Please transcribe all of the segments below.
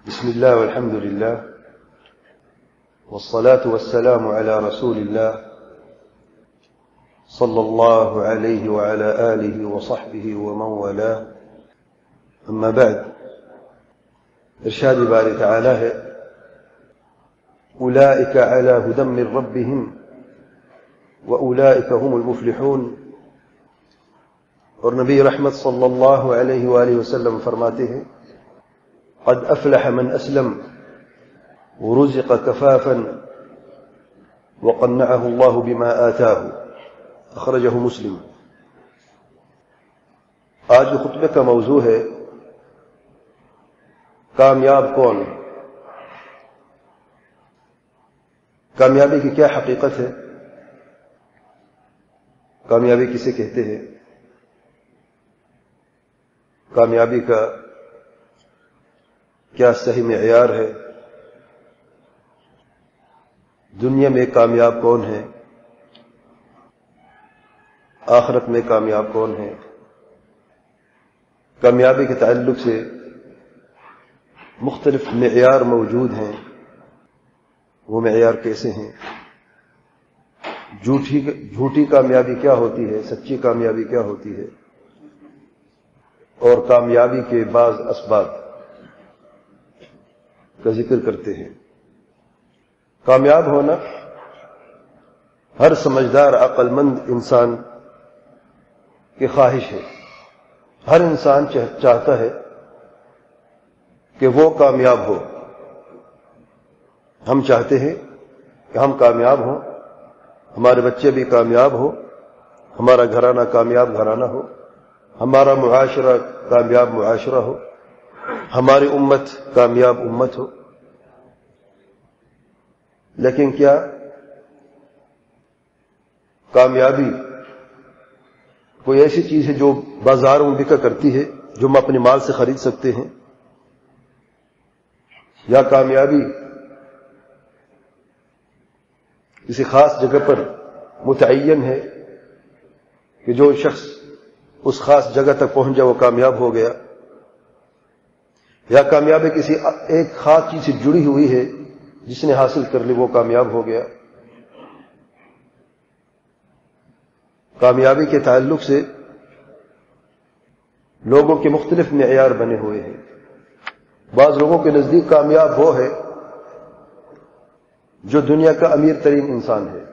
بسم الله والحمد لله والصلاة والسلام على رسول الله صلى الله عليه وعلى آله وصحبه ومن والاه. أما بعد، إرشاد باري تعالى أولئك على هدى من ربهم وأولئك هم المفلحون. اور نبی رحمت صلی اللہ علیہ وآلہ وسلم فرماتے ہیں قد افلح من اسلم ورزق کفافا وقنعه الله بما آتاه، اخرجہ مسلم. آج خطبے کا موضوع ہے کامیاب کون؟ کامیابی کی کیا حقیقت ہے؟ کامیابی کسے کہتے ہیں؟ کامیابی کا کیا صحیح معیار ہے؟ دنیا میں کامیاب کون ہے؟ آخرت میں کامیاب کون ہے؟ کامیابی کے تعلق سے مختلف معیار موجود ہیں. وہ معیار کیسے ہیں؟ جھوٹی کامیابی کیا ہوتی ہے؟ سچی کامیابی کیا ہوتی ہے؟ اور کامیابی کے بعض اسباب کا ذکر کرتے ہیں. کامیاب ہونا ہر سمجھدار عقل مند انسان کی خواہش ہے. ہر انسان چاہتا ہے کہ وہ کامیاب ہو. ہم چاہتے ہیں کہ ہم کامیاب ہوں، ہمارے بچے بھی کامیاب ہو، ہمارا گھرانہ کامیاب گھرانہ ہو، ہمارا معاشرہ کامیاب معاشرہ ہو، ہماری امت کامیاب امت ہو. لیکن کیا کامیابی کوئی ایسی چیز ہے جو بازاروں میں بکا کرتی ہے، جو ہم اپنے مال سے خرید سکتے ہیں؟ یا کامیابی کسی خاص جگہ پر متعین ہے کہ جو شخص اس خاص جگہ تک پہنچ جائے وہ کامیاب ہو گیا؟ یا کامیابی کسی ایک خاص چیز سے جڑی ہوئی ہے، جس نے حاصل کر لی وہ کامیاب ہو گیا؟ کامیابی کے تعلق سے لوگوں کے مختلف معیار بنے ہوئے ہیں. بعض لوگوں کے نزدیک کامیاب وہ ہے جو دنیا کا امیر ترین انسان ہے،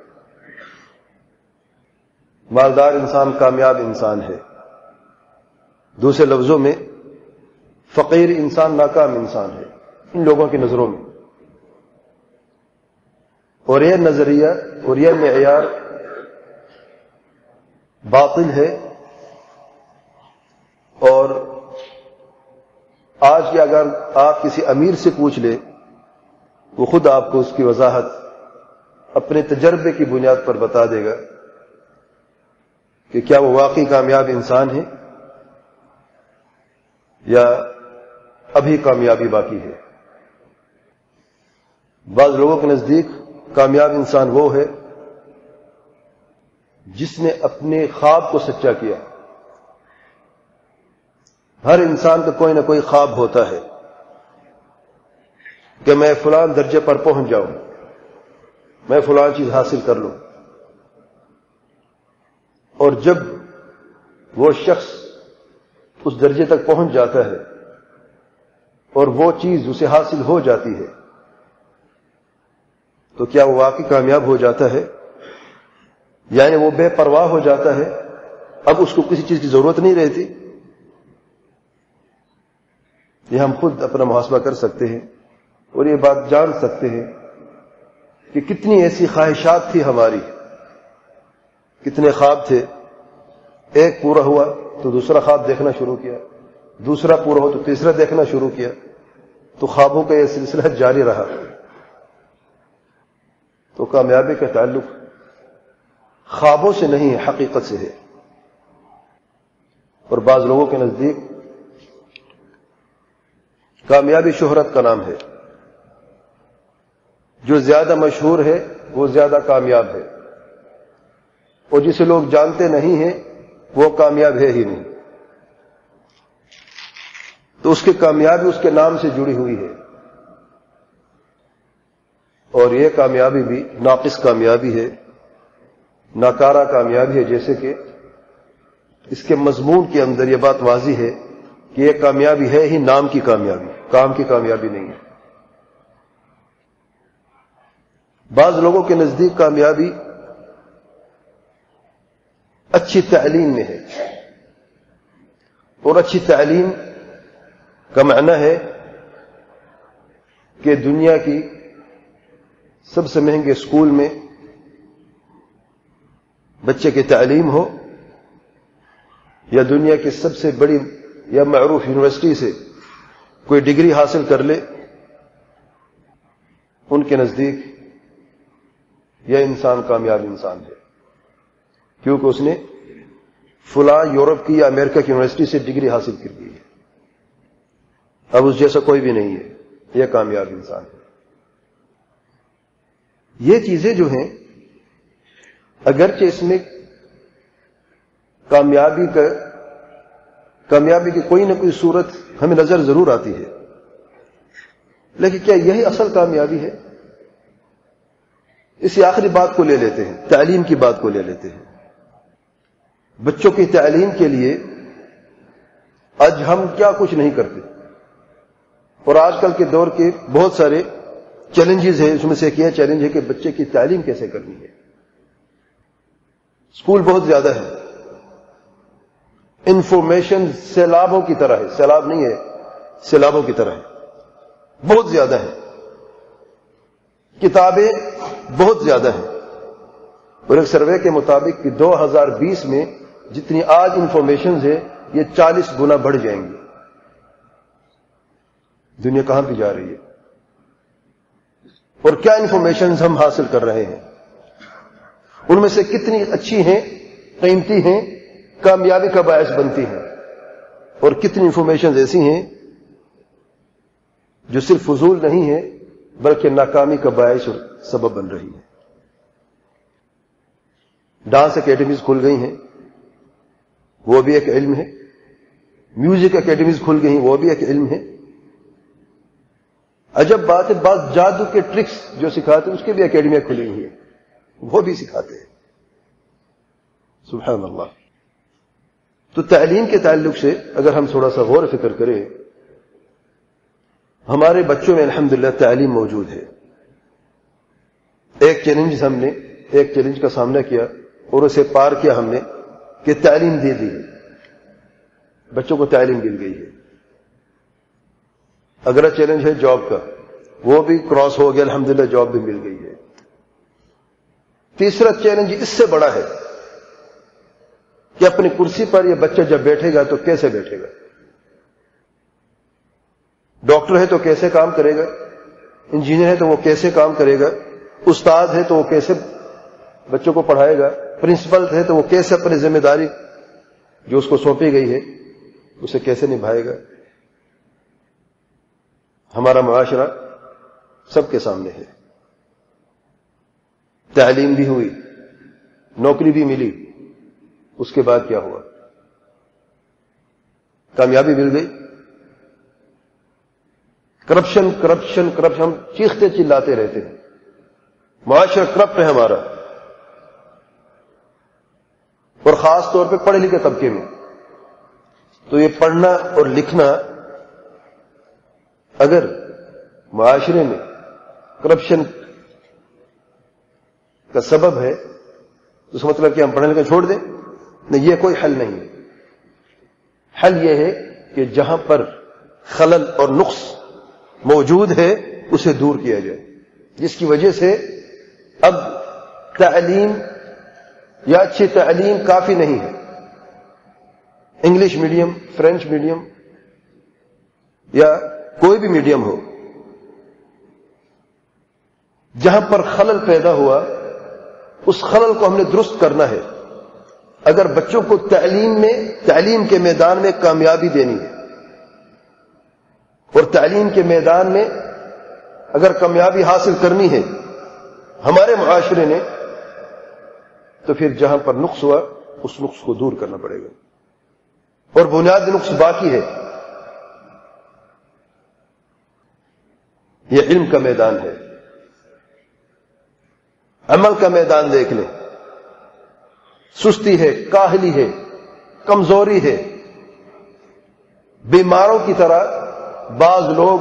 مالدار انسان کامیاب انسان ہے. دوسرے لفظوں میں فقیر انسان ناکام انسان ہے ان لوگوں کی نظروں میں. اور یہ نظریہ اور یہ معیار باطل ہے. اور آج کی اگر آپ کسی امیر سے پوچھ لیں، وہ خود آپ کو اس کی وضاحت اپنے تجربے کی بنیاد پر بتا دے گا کہ کیا وہ واقعی کامیاب انسان ہے یا ابھی کامیابی باقی ہے. بعض لوگوں کے نزدیک کامیاب انسان وہ ہے جس نے اپنے خواب کو سچا کیا. ہر انسان کا کوئی نہ کوئی خواب ہوتا ہے کہ میں فلان درجے پر پہنچ جاؤں، میں فلان چیز حاصل کر لوں. اور جب وہ شخص اس درجے تک پہنچ جاتا ہے اور وہ چیز اسے حاصل ہو جاتی ہے، تو کیا وہ واقعی کامیاب ہو جاتا ہے؟ یعنی وہ بے پرواہ ہو جاتا ہے، اب اس کو کسی چیز کی ضرورت نہیں رہتی؟ یہ ہم خود اپنا محاسبہ کر سکتے ہیں اور یہ بات جان سکتے ہیں کہ کتنی ایسی خواہشات تھی ہماری، کتنے خواب تھے. ایک پورا ہوا تو دوسرا خواب دیکھنا شروع کیا، دوسرا پورا ہو تو تیسرا دیکھنا شروع کیا، تو خوابوں کا یہ سلسلہ جاری رہا. تو کامیابی کا تعلق خوابوں سے نہیں حقیقت سے ہے. اور بعض لوگوں کے نزدیک کامیابی شہرت کا نام ہے. جو زیادہ مشہور ہے وہ زیادہ کامیاب ہے، اور جسے لوگ جانتے نہیں ہیں وہ کامیاب ہے ہی نہیں. تو اس کی کامیابی اس کے نام سے جڑی ہوئی ہے. اور یہ کامیابی بھی ناقص کامیابی ہے، ناکارہ کامیابی ہے، جیسے کہ اس کے مضمون کے اندر یہ بات واضح ہے کہ یہ کامیابی ہے ہی نام کی کامیابی، کام کی کامیابی نہیں ہے۔ بعض لوگوں کے نزدیک کامیابی اچھی تعلیم میں ہے، اور اچھی تعلیم کا معنی ہے کہ دنیا کی سب سے مہنگے اسکول میں بچے کی تعلیم ہو، یا دنیا کی سب سے بڑی یا معروف یونیورسٹی سے کوئی ڈگری حاصل کر لے۔ ان کے نزدیک یہ انسان کامیاب انسان ہے، کیونکہ اس نے فلاں یورپ کی یا امریکہ کی یونیورسٹی سے ڈگری حاصل کر لی ہے، اب اس جیسا کوئی بھی نہیں ہے، یہ کامیاب انسان ہے۔ یہ چیزیں جو ہیں اگرچہ اس میں کامیابی کی کوئی نہ کوئی صورت ہمیں نظر ضرور آتی ہے، لیکن کیا یہی اصل کامیابی ہے؟ اسی آخری بات کو لے لیتے ہیں، تعلیم کی بات کو لے لیتے ہیں۔ بچوں کی تعلیم کے لیے آج ہم کیا کچھ نہیں کرتے، اور آج کل کے دور کے بہت سارے چیلنجز ہیں، اس میں سے ایک یہ چیلنج ہے کہ بچے کی تعلیم کیسے کرنی ہے۔ اسکول بہت زیادہ ہے، انفارمیشن سیلابوں کی طرح ہے، سیلاب نہیں ہے، سیلابوں کی طرح ہے، بہت زیادہ ہے، کتابیں بہت زیادہ ہیں، اور ایک سروے کے مطابق کہ 2020 میں جتنی آج انفارمیشنز ہے یہ 40 گنا بڑھ جائیں گی۔ دنیا کہاں پہ جا رہی ہے، اور کیا انفارمیشنز ہم حاصل کر رہے ہیں، ان میں سے کتنی اچھی ہیں، قیمتی ہیں، کامیابی کا باعث بنتی ہیں، اور کتنی انفارمیشنز ایسی ہیں جو صرف فضول نہیں ہے بلکہ ناکامی کا باعث اور سبب بن رہی ہے۔ ڈانس اکیڈمیز کھل گئی ہیں، وہ بھی ایک علم ہے، میوزک اکیڈمیز کھل گئی ہیں، وہ بھی ایک علم ہے۔ عجب بات ہے، بعض جادو کے ٹرکس جو سکھاتے ہیں اس کی بھی اکیڈمیاں کھلی ہوئی ہیں، وہ بھی سکھاتے ہیں، سبحان اللہ۔ تو تعلیم کے تعلق سے اگر ہم تھوڑا سا غور و فکر کریں، ہمارے بچوں میں الحمدللہ تعلیم موجود ہے۔ ایک چیلنج کا سامنا کیا اور اسے پار کیا ہم نے کہ تعلیم دے دی، بچوں کو تعلیم مل گئی ہے۔ اگلا چیلنج ہے جاب کا، وہ بھی کراس ہو گیا، الحمدللہ جاب بھی مل گئی ہے۔ تیسرا چیلنج اس سے بڑا ہے کہ اپنی کرسی پر یہ بچہ جب بیٹھے گا تو کیسے بیٹھے گا، ڈاکٹر ہے تو کیسے کام کرے گا، انجینئر ہے تو وہ کیسے کام کرے گا، استاد ہے تو وہ کیسے بچوں کو پڑھائے گا، پرنسپل ہے تو وہ کیسے اپنی ذمہ داری جو اس کو سونپی گئی ہے اسے کیسے نبھائے گا۔ ہمارا معاشرہ سب کے سامنے ہے، تعلیم بھی ہوئی، نوکری بھی ملی، اس کے بعد کیا ہوا؟ کامیابی مل گئی، کرپشن کرپشن کرپشن، ہم چیختے چلاتے رہتے ہیں، معاشرہ کرپٹ ہے ہمارا، اور خاص طور پہ پڑھے لکھے طبقے میں۔ تو یہ پڑھنا اور لکھنا اگر معاشرے میں کرپشن کا سبب ہے تو اس مطلب کہ ہم پڑھنے لکھنا چھوڑ دیں؟ نہیں، یہ کوئی حل نہیں ہے۔ حل یہ ہے کہ جہاں پر خلل اور نقص موجود ہے اسے دور کیا جائے، جس کی وجہ سے اب تعلیم یا اچھی تعلیم کافی نہیں ہے۔ انگلش میڈیم، فرینچ میڈیم یا کوئی بھی میڈیم ہو، جہاں پر خلل پیدا ہوا اس خلل کو ہم نے درست کرنا ہے۔ اگر بچوں کو تعلیم کے میدان میں کامیابی دینی ہے، اور تعلیم کے میدان میں اگر کامیابی حاصل کرنی ہے ہمارے معاشرے نے، تو پھر جہاں پر نقص ہوا اس نقص کو دور کرنا پڑے گا، اور بنیادی نقص باقی ہے، یہ علم کا میدان ہے۔ عمل کا میدان دیکھ لیں، سستی ہے، کاہلی ہے، کمزوری ہے، بیماروں کی طرح بعض لوگ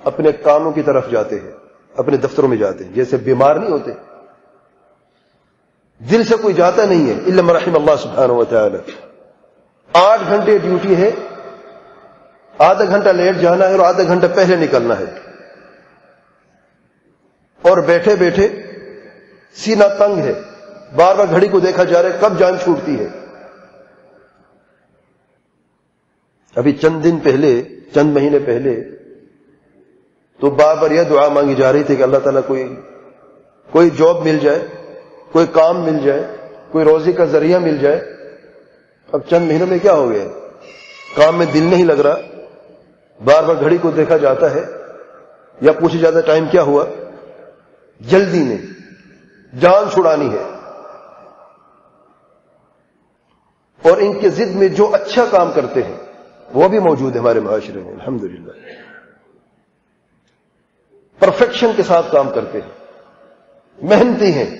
اپنے کاموں کی طرف جاتے ہیں، اپنے دفتروں میں جاتے ہیں جیسے بیمار نہیں ہوتے، دل سے کوئی جاتا نہیں ہے الا من رحم اللہ سبحانہ و تعالی۔ 8 گھنٹے ڈیوٹی ہے، آدھا گھنٹہ لیٹ جانا ہے اور آدھا گھنٹہ پہلے نکلنا ہے، اور بیٹھے بیٹھے سینہ تنگ ہے، بار بار گھڑی کو دیکھا جا رہا ہے کب جان چھوٹتی ہے۔ ابھی چند دن پہلے، چند مہینے پہلے تو بار بار یہ دعا مانگی جا رہی تھی کہ اللہ تعالیٰ کوئی جاب مل جائے، کوئی کام مل جائے، کوئی روزی کا ذریعہ مل جائے۔ اب چند مہینوں میں کیا ہو گیا؟ کام میں دل نہیں لگ رہا، بار بار گھڑی کو دیکھا جاتا ہے یا پوچھا جاتا ہے ٹائم کیا ہوا، جلدی میں جان چھڑانی ہے۔ اور ان کے ضد میں جو اچھا کام کرتے ہیں وہ بھی موجود ہے ہمارے معاشرے میں الحمدللہ، پرفیکشن کے ساتھ کام کرتے ہیں، محنتی ہیں،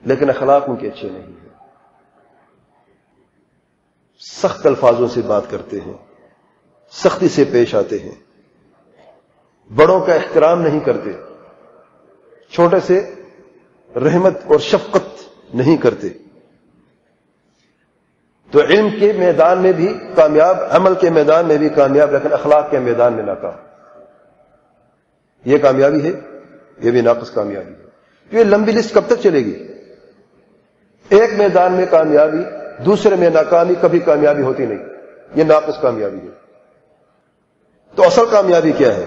لیکن اخلاق ان کے اچھے نہیں ہیں، سخت الفاظوں سے بات کرتے ہیں، سختی سے پیش آتے ہیں، بڑوں کا احترام نہیں کرتے، چھوٹے سے رحمت اور شفقت نہیں کرتے۔ تو علم کے میدان میں بھی کامیاب، عمل کے میدان میں بھی کامیاب، لیکن اخلاق کے میدان میں ناکام۔ یہ کامیابی ہے، یہ بھی ناقص کامیابی ہے۔ یہ لمبی لسٹ کب تک چلے گی؟ ایک میدان میں کامیابی، دوسرے میں ناکامی، کبھی کامیابی ہوتی نہیں، یہ ناقص کامیابی ہے۔ تو اصل کامیابی کیا ہے؟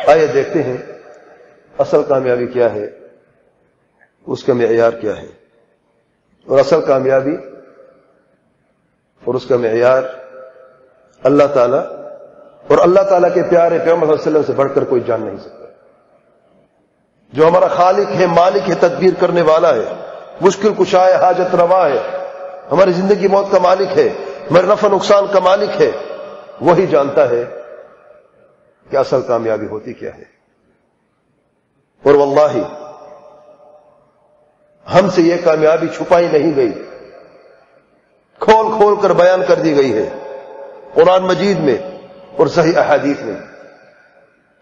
آئیے دیکھتے ہیں اصل کامیابی کیا ہے، اس کا معیار کیا ہے۔ اور اصل کامیابی اور اس کا معیار اللہ تعالیٰ اور اللہ تعالیٰ کے پیارے پیغمبر صلی اللہ علیہ وسلم سے بڑھ کر کوئی جان نہیں سکتا۔ جو ہمارا خالق ہے، مالک ہے، تدبیر کرنے والا ہے، مشکل کشا ہے، حاجت روا ہے، ہماری زندگی موت کا مالک ہے، ہمارے نفع نقصان کا مالک ہے، وہی جانتا ہے کہ اصل کامیابی ہوتی کیا ہے۔ اور واللہ ہم سے یہ کامیابی چھپائی نہیں گئی، کھول کھول کر بیان کر دی گئی ہے قرآن مجید میں اور صحیح احادیث میں۔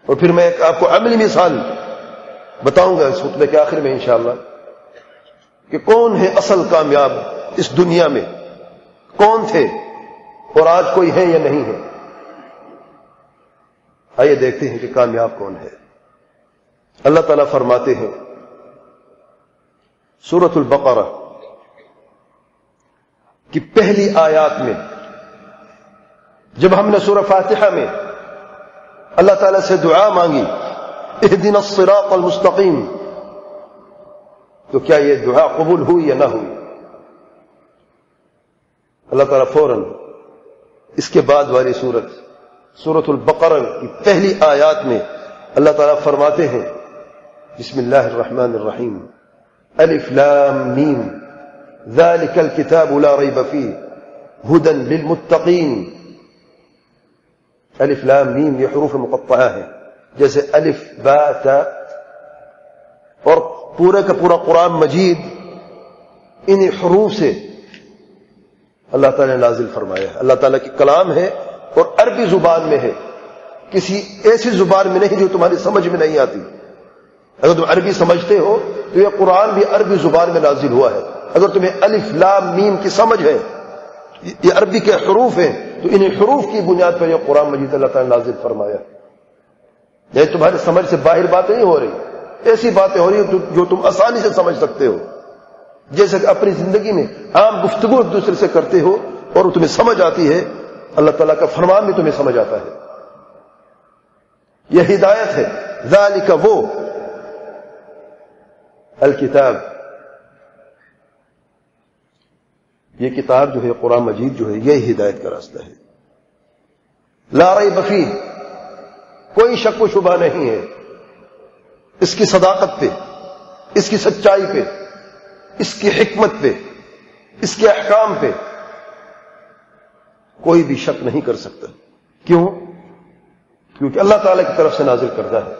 اور پھر میں ایک آپ کو عملی مثال بتاؤں گا اس خطبے کے آخر میں انشاءاللہ کہ کون ہے اصل کامیاب اس دنیا میں، کون تھے اور آج کوئی ہے یا نہیں ہے۔ آئیے دیکھتے ہیں کہ کامیاب کون ہے۔ اللہ تعالیٰ فرماتے ہیں سورۃ البقرہ کی پہلی آیات میں، جب ہم نے سورہ فاتحہ میں اللہ تعالیٰ سے دعا مانگی اہدنا الصراط المستقیم، تو کیا یہ دعا قبول ہوئی یا نہ ہوئی؟ اللہ تعالیٰ فوراً اس کے بعد والی سورۃ البقرہ کی پہلی آیات میں اللہ تعالیٰ فرماتے ہیں بسم اللہ الرحمن الرحیم الف لام میم ذلك الكتاب لا ريب فيه هدى للمتقين۔ الف لام میم یہ حروف مقطعہ ہیں، جیسے الف با تا، اور پورے کا پورا قرآن مجید انہی حروف سے اللہ تعالیٰ نے نازل فرمایا ہے۔ اللہ تعالیٰ کی کلام ہے اور عربی زبان میں ہے، کسی ایسی زبان میں نہیں جو تمہاری سمجھ میں نہیں آتی۔ اگر تم عربی سمجھتے ہو تو یہ قرآن بھی عربی زبان میں نازل ہوا ہے۔ اگر تمہیں الف لام میم کی سمجھ ہے، یہ عربی کے حروف ہیں، تو انہیں حروف کی بنیاد پر یہ قرآن مجید اللہ تعالیٰ نے نازل فرمایا۔ یہ تمہاری سمجھ سے باہر باتیں نہیں ہو رہی، ایسی باتیں ہو رہی ہیں جو تم آسانی سے سمجھ سکتے ہو، جیسے کہ اپنی زندگی میں عام گفتگو ایک دوسرے سے کرتے ہو اور تمہیں سمجھ آتی ہے، اللہ تعالیٰ کا فرمان بھی تمہیں سمجھ آتا ہے۔ یہ ہدایت ہے۔ ذالک وہ الکتاب، یہ کتاب جو ہے قرآن مجید جو ہے یہ ہدایت کا راستہ ہے۔ لا ریب فیہ، کوئی شک و شبہ نہیں ہے اس کی صداقت پہ، اس کی سچائی پہ، اس کی حکمت پہ، اس کے احکام پہ کوئی بھی شک نہیں کر سکتا۔ کیوں؟ کیونکہ اللہ تعالیٰ کی طرف سے نازل کردہ ہے۔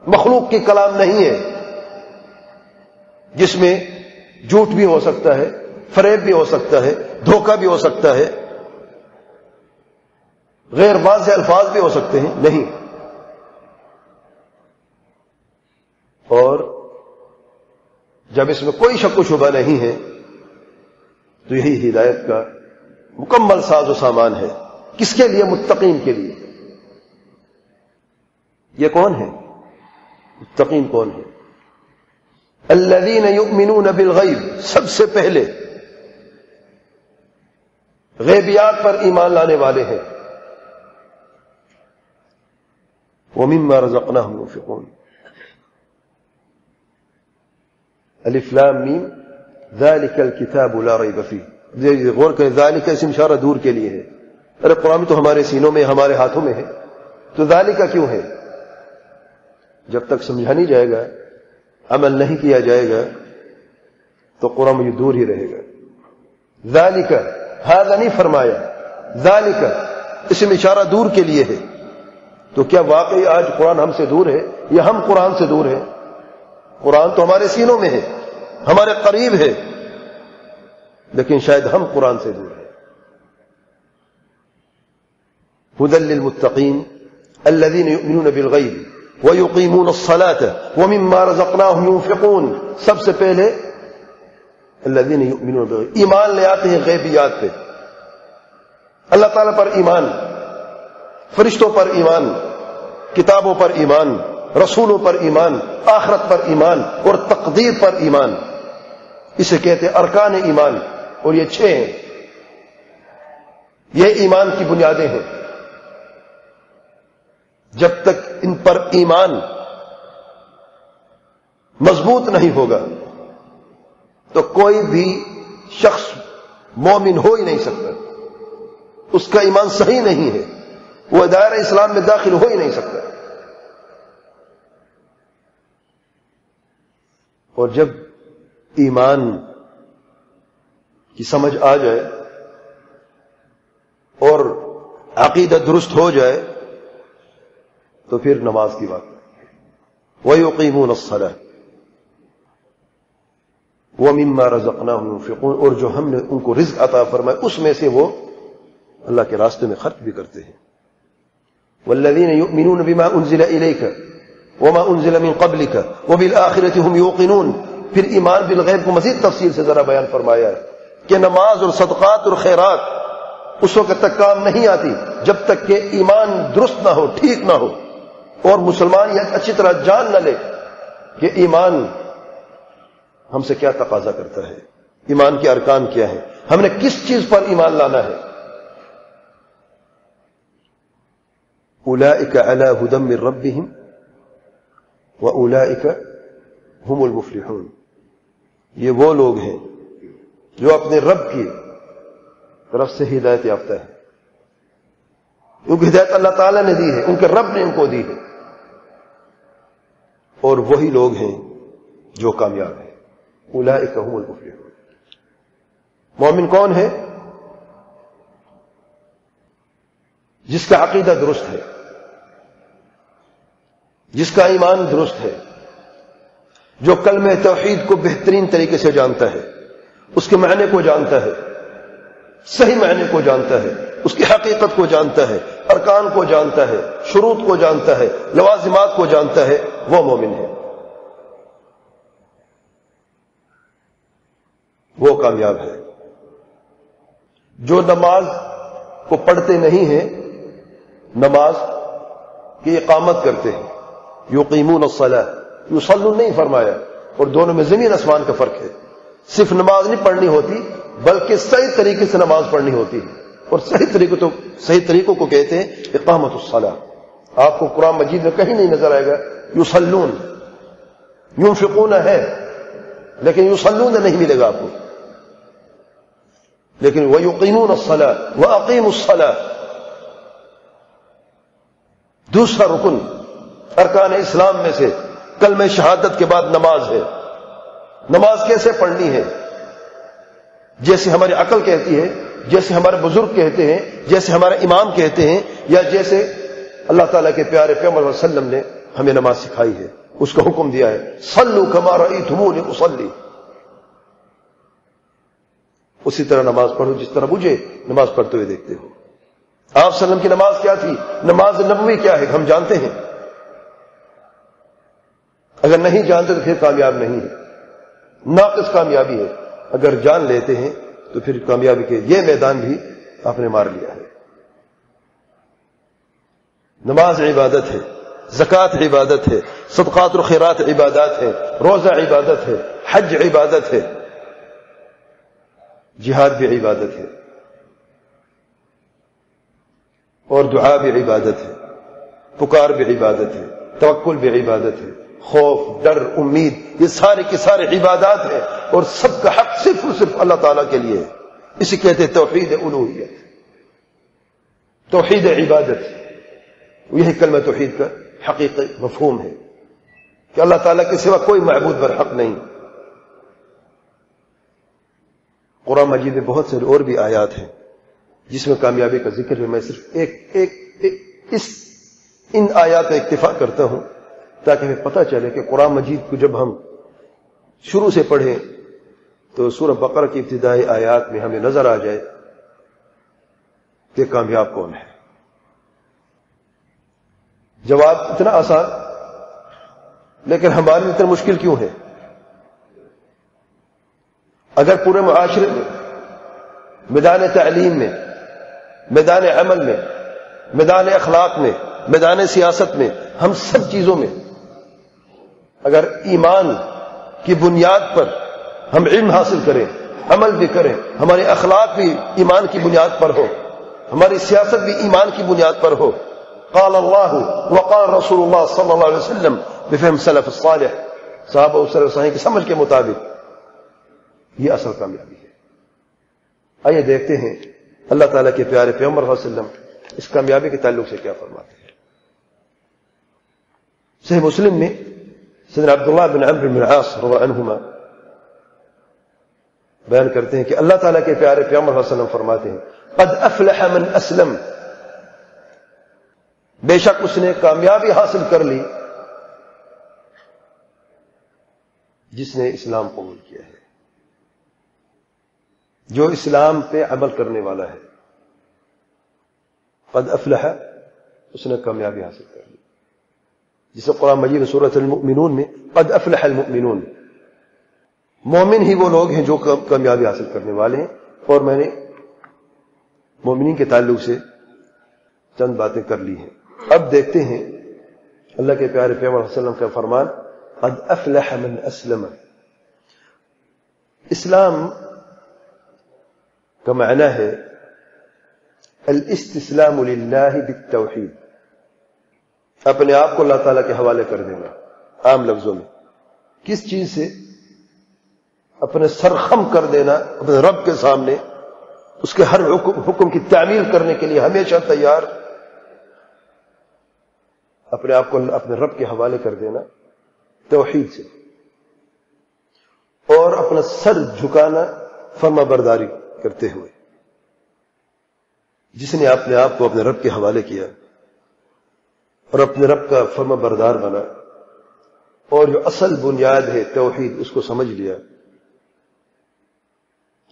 مخلوق کی کلام نہیں ہے، جس میں جھوٹ بھی ہو سکتا ہے، فریب بھی ہو سکتا ہے، دھوکہ بھی ہو سکتا ہے، غیر واضح الفاظ بھی ہو سکتے ہیں، نہیں۔ اور جب اس میں کوئی شک و شبہ نہیں ہے تو یہی ہدایت کا مکمل ساز و سامان ہے۔ کس کے لیے؟ متقین کے لیے۔ یہ کون ہے متقین؟ کون ہے؟ الذین یؤمنون بالغیب، سب سے پہلے غیبیات پر ایمان لانے والے ہیں۔ ومما رزقناہم ينفقون، الف لام میم ذالک الکتاب لا ریب فیہ، غور کریں، ذالک اسم اشارہ دور کے لیے ہے۔ ارے قرآن تو ہمارے سینوں میں، ہمارے ہاتھوں میں ہے، تو ذالک کیوں ہے؟ جب تک سمجھا نہیں جائے گا، عمل نہیں کیا جائے گا، تو قرآن مجھے دور ہی رہے گا۔ ذالک، ہذا نہیں فرمایا، ذالک اسم اشارہ دور کے لیے ہے۔ تو کیا واقعی آج قرآن ہم سے دور ہے یا ہم قرآن سے دور ہیں؟ قرآن تو ہمارے سینوں میں ہے، ہمارے قریب ہے، لیکن شاید ہم قرآن سے دور ہیں۔ ھدی للمتقین الذین یؤمنون بالغیب وَيُقِيمُونَ الصَّلَاةَ وَمِمَّا رَزَقْنَاهُمْ يُنْفِقُونَ، سب سے پہلے الذین یؤمنون بالغیب، ایمان لے آتے ہیں غیبیات پہ، اللہ تعالیٰ پر ایمان، فرشتوں پر ایمان، کتابوں پر ایمان، رسولوں پر ایمان، آخرت پر ایمان اور تقدیر پر ایمان۔ اسے کہتے ہیں ارکان ایمان، اور یہ 6 ہیں۔ یہ ایمان کی بنیادیں ہیں۔ جب تک ان پر ایمان مضبوط نہیں ہوگا تو کوئی بھی شخص مومن ہو ہی نہیں سکتا، اس کا ایمان صحیح نہیں ہے، وہ دائرہ اسلام میں داخل ہو ہی نہیں سکتا۔ اور جب ایمان کی سمجھ آ جائے اور عقیدہ درست ہو جائے تو پھر نماز کی بات، وَيُقِيمُونَ الصَّلَاةَ وَمِمَّا رَزَقْنَاهُمْ يُنْفِقُونَ، اور جو ہم نے ان کو رزق عطا فرمایا اس میں سے وہ اللہ کے راستے میں خرچ بھی کرتے ہیں۔ وَالَّذِينَ يُؤْمِنُونَ بِمَا أُنزِلَ إِلَيْكَ وَمَا أُنزِلَ مِن قَبْلِكَ وَبِالْآخِرَةِ هُمْ يُوقِنُونَ۔ پھر ایمان بالغیب کو مزید تفصیل سے ذرا بیان فرمایا ہے کہ نماز اور صدقات اور خیرات اس وقت تک کام نہیں آتی جب تک کہ ایمان درست نہ ہو، ٹھیک نہ ہو، اور مسلمان یہ اچھی طرح جان نہ لے کہ ایمان ہم سے کیا تقاضا کرتا ہے، ایمان کے ارکان کیا ہے، ہم نے کس چیز پر ایمان لانا ہے۔ اولئک علی ھدی من ربہم واولئک ھم المفلحون، یہ وہ لوگ ہیں جو اپنے رب کی طرف سے ہدایت یافتہ ہے، ان کو ہدایت اللہ تعالیٰ نے دی ہے، ان کے رب نے ان کو دی ہے، اور وہی لوگ ہیں جو کامیاب ہیں۔ اولئک ھم المفلحون۔ مومن کون ہے؟ جس کا عقیدہ درست ہے، جس کا ایمان درست ہے، جو کلمہ توحید کو بہترین طریقے سے جانتا ہے، اس کے معنی کو جانتا ہے، صحیح معنی کو جانتا ہے، اس کی حقیقت کو جانتا ہے، ارکان کو جانتا ہے، شروط کو جانتا ہے، لوازمات کو جانتا ہے، وہ مومن ہے، وہ کامیاب ہے۔ جو نماز کو پڑھتے نہیں ہیں، نماز کی اقامت کرتے ہیں، یقیمون الصلاۃ، یصلون نہیں فرمایا، اور دونوں میں زمین آسمان کا فرق ہے۔ صرف نماز نہیں پڑھنی ہوتی بلکہ صحیح طریقے سے نماز پڑھنی ہوتی ہے، اور صحیح طریقوں کو کہتے ہیں اقامت الصلاۃ۔ آپ کو قرآن مجید میں کہیں نہیں نظر آئے گا یصلون، ينفقون ہے لیکن یصلون نہیں ملے گا آپ کو، لیکن وَيُقِيمُونَ الصَّلَاةَ وَأَقِيمُوا الصَّلَاةَ۔ دوسرا رکن ارکان اسلام میں سے کلمہ شہادت کے بعد نماز ہے۔ نماز کیسے پڑھنی ہے؟ جیسے ہماری عقل کہتی ہے، جیسے ہمارے بزرگ کہتے ہیں، جیسے ہمارے امام کہتے ہیں، یا جیسے اللہ تعالیٰ کے پیارے پیغمبر صلی اللہ علیہ وسلم نے ہمیں نماز سکھائی ہے، اس کا حکم دیا ہے، صلو کما رأیتمونی اصلی، اسی طرح نماز پڑھو جس طرح مجھے نماز پڑھتے ہوئے دیکھتے ہو۔ آپ صلی اللہ علیہ وسلم کی نماز کیا تھی؟ نماز نبوی کیا ہے ہم جانتے ہیں، اگر نہیں جانتے تو پھر کامیاب نہیں ہے، ناقص کامیابی ہے، اگر جان لیتے ہیں تو پھر کامیابی کے یہ میدان بھی آپ نے مار لیا ہے۔ نماز عبادت ہے، زکوٰۃ عبادت ہے، صدقات و خیرات عبادات ہے، روزہ عبادت ہے، حج عبادت ہے، جہاد بھی عبادت ہے، اور دعا بھی عبادت ہے، پکار بھی عبادت ہے، توکل بھی عبادت ہے، خوف، ڈر، امید، یہ سارے کے سارے عبادات ہیں، اور سب کا حق صرف اور صرف اللہ تعالیٰ کے لیے ہے۔ اسے کہتے ہیں توحید الوہیت، توحید عبادت، یہی کلمہ توحید کا حقیقی مفہوم ہے کہ اللہ تعالیٰ کے سوا کوئی معبود برحق نہیں۔ قرآن مجید میں بہت سے اور بھی آیات ہیں جس میں کامیابی کا ذکر ہے، میں صرف ان آیات میں اکتفا کرتا ہوں تاکہ ہمیں پتہ چلے کہ قرآن مجید کو جب ہم شروع سے پڑھیں تو سورہ بقرہ کی ابتدائی آیات میں ہمیں نظر آ جائے کہ کامیاب کون ہے۔ جواب اتنا آسان لیکن ہمارے لیے اتنا مشکل کیوں ہے؟ اگر پورے معاشرے میں، میدان تعلیم میں، میدان عمل میں، میدان اخلاق میں، میدان سیاست میں، ہم سب چیزوں میں اگر ایمان کی بنیاد پر ہم علم حاصل کریں، عمل بھی کریں، ہمارے اخلاق بھی ایمان کی بنیاد پر ہو، ہماری سیاست بھی ایمان کی بنیاد پر ہو، قال اللہ وقال رسول اللہ صلی اللہ علیہ وسلم بفہم سلف الصالح، صحابہ و سلف صالحین کی سمجھ کے مطابق، یہ اصل کامیابی ہے۔ آئیے دیکھتے ہیں اللہ تعالیٰ کے پیارے پیغمبر صلی اللہ علیہ وسلم اس کامیابی کے تعلق سے کیا فرماتے ہیں۔ صحیح مسلم میں سیدنا عبداللہ بن عمرو بن العاص رضی اللہ عنہما بیان کرتے ہیں کہ اللہ تعالیٰ کے پیارے پیغمبر صلی اللہ علیہ وسلم فرماتے ہیں قد افلح من اسلم، بے شک اس نے کامیابی حاصل کر لی جس نے اسلام قبول کیا ہے، جو اسلام پہ عمل کرنے والا ہے۔ قد افلح، اس نے کامیابی حاصل کر لی، جسے قرآن مجید سورۃ المؤمنون میں قد افلح المؤمنون، مومن ہی وہ لوگ ہیں جو کامیابی حاصل کرنے والے ہیں۔ اور میں نے مومنین کے تعلق سے چند باتیں کر لی ہیں۔ اب دیکھتے ہیں اللہ کے پیارے پیغمبر صلی اللہ علیہ وسلم کا فرمان قد افلح من اسلم۔ اسلام کا معنی ہے الاستسلام للہ بالتوحید، اپنے آپ کو اللہ تعالیٰ کے حوالے کر دینا۔ عام لفظوں میں کس چیز سے؟ اپنے سرخم کر دینا اپنے رب کے سامنے، اس کے ہر حکم کی تعمیل کرنے کے لیے ہمیشہ تیار، اپنے آپ کو اپنے رب کے حوالے کر دینا توحید سے، اور اپنا سر جھکانا فرما برداری کرتے ہوئے۔ جس نے اپنے آپ کو اپنے رب کے حوالے کیا اور اپنے رب کا فرما بردار بنا، اور جو اصل بنیاد ہے توحید اس کو سمجھ لیا،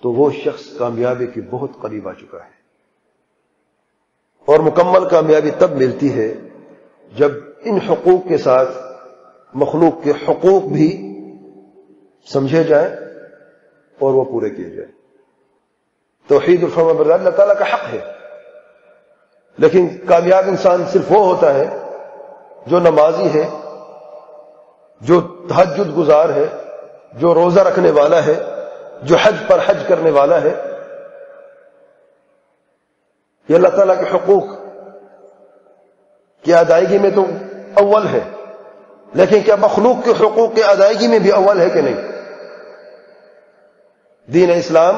تو وہ شخص کامیابی کی بہت قریب آ چکا ہے۔ اور مکمل کامیابی تب ملتی ہے جب ان حقوق کے ساتھ مخلوق کے حقوق بھی سمجھے جائیں اور وہ پورے کیے جائیں۔ توحید اور فرما برداری اللہ تعالیٰ کا حق ہے، لیکن کامیاب انسان صرف وہ ہوتا ہے جو نمازی ہے، جو تہجد گزار ہے، جو روزہ رکھنے والا ہے، جو حج پر حج کرنے والا ہے۔ یہ اللہ تعالیٰ کے حقوق کی ادائیگی میں تو اول ہے، لیکن کیا مخلوق کے حقوق کی ادائیگی میں بھی اول ہے کہ نہیں؟ دین اسلام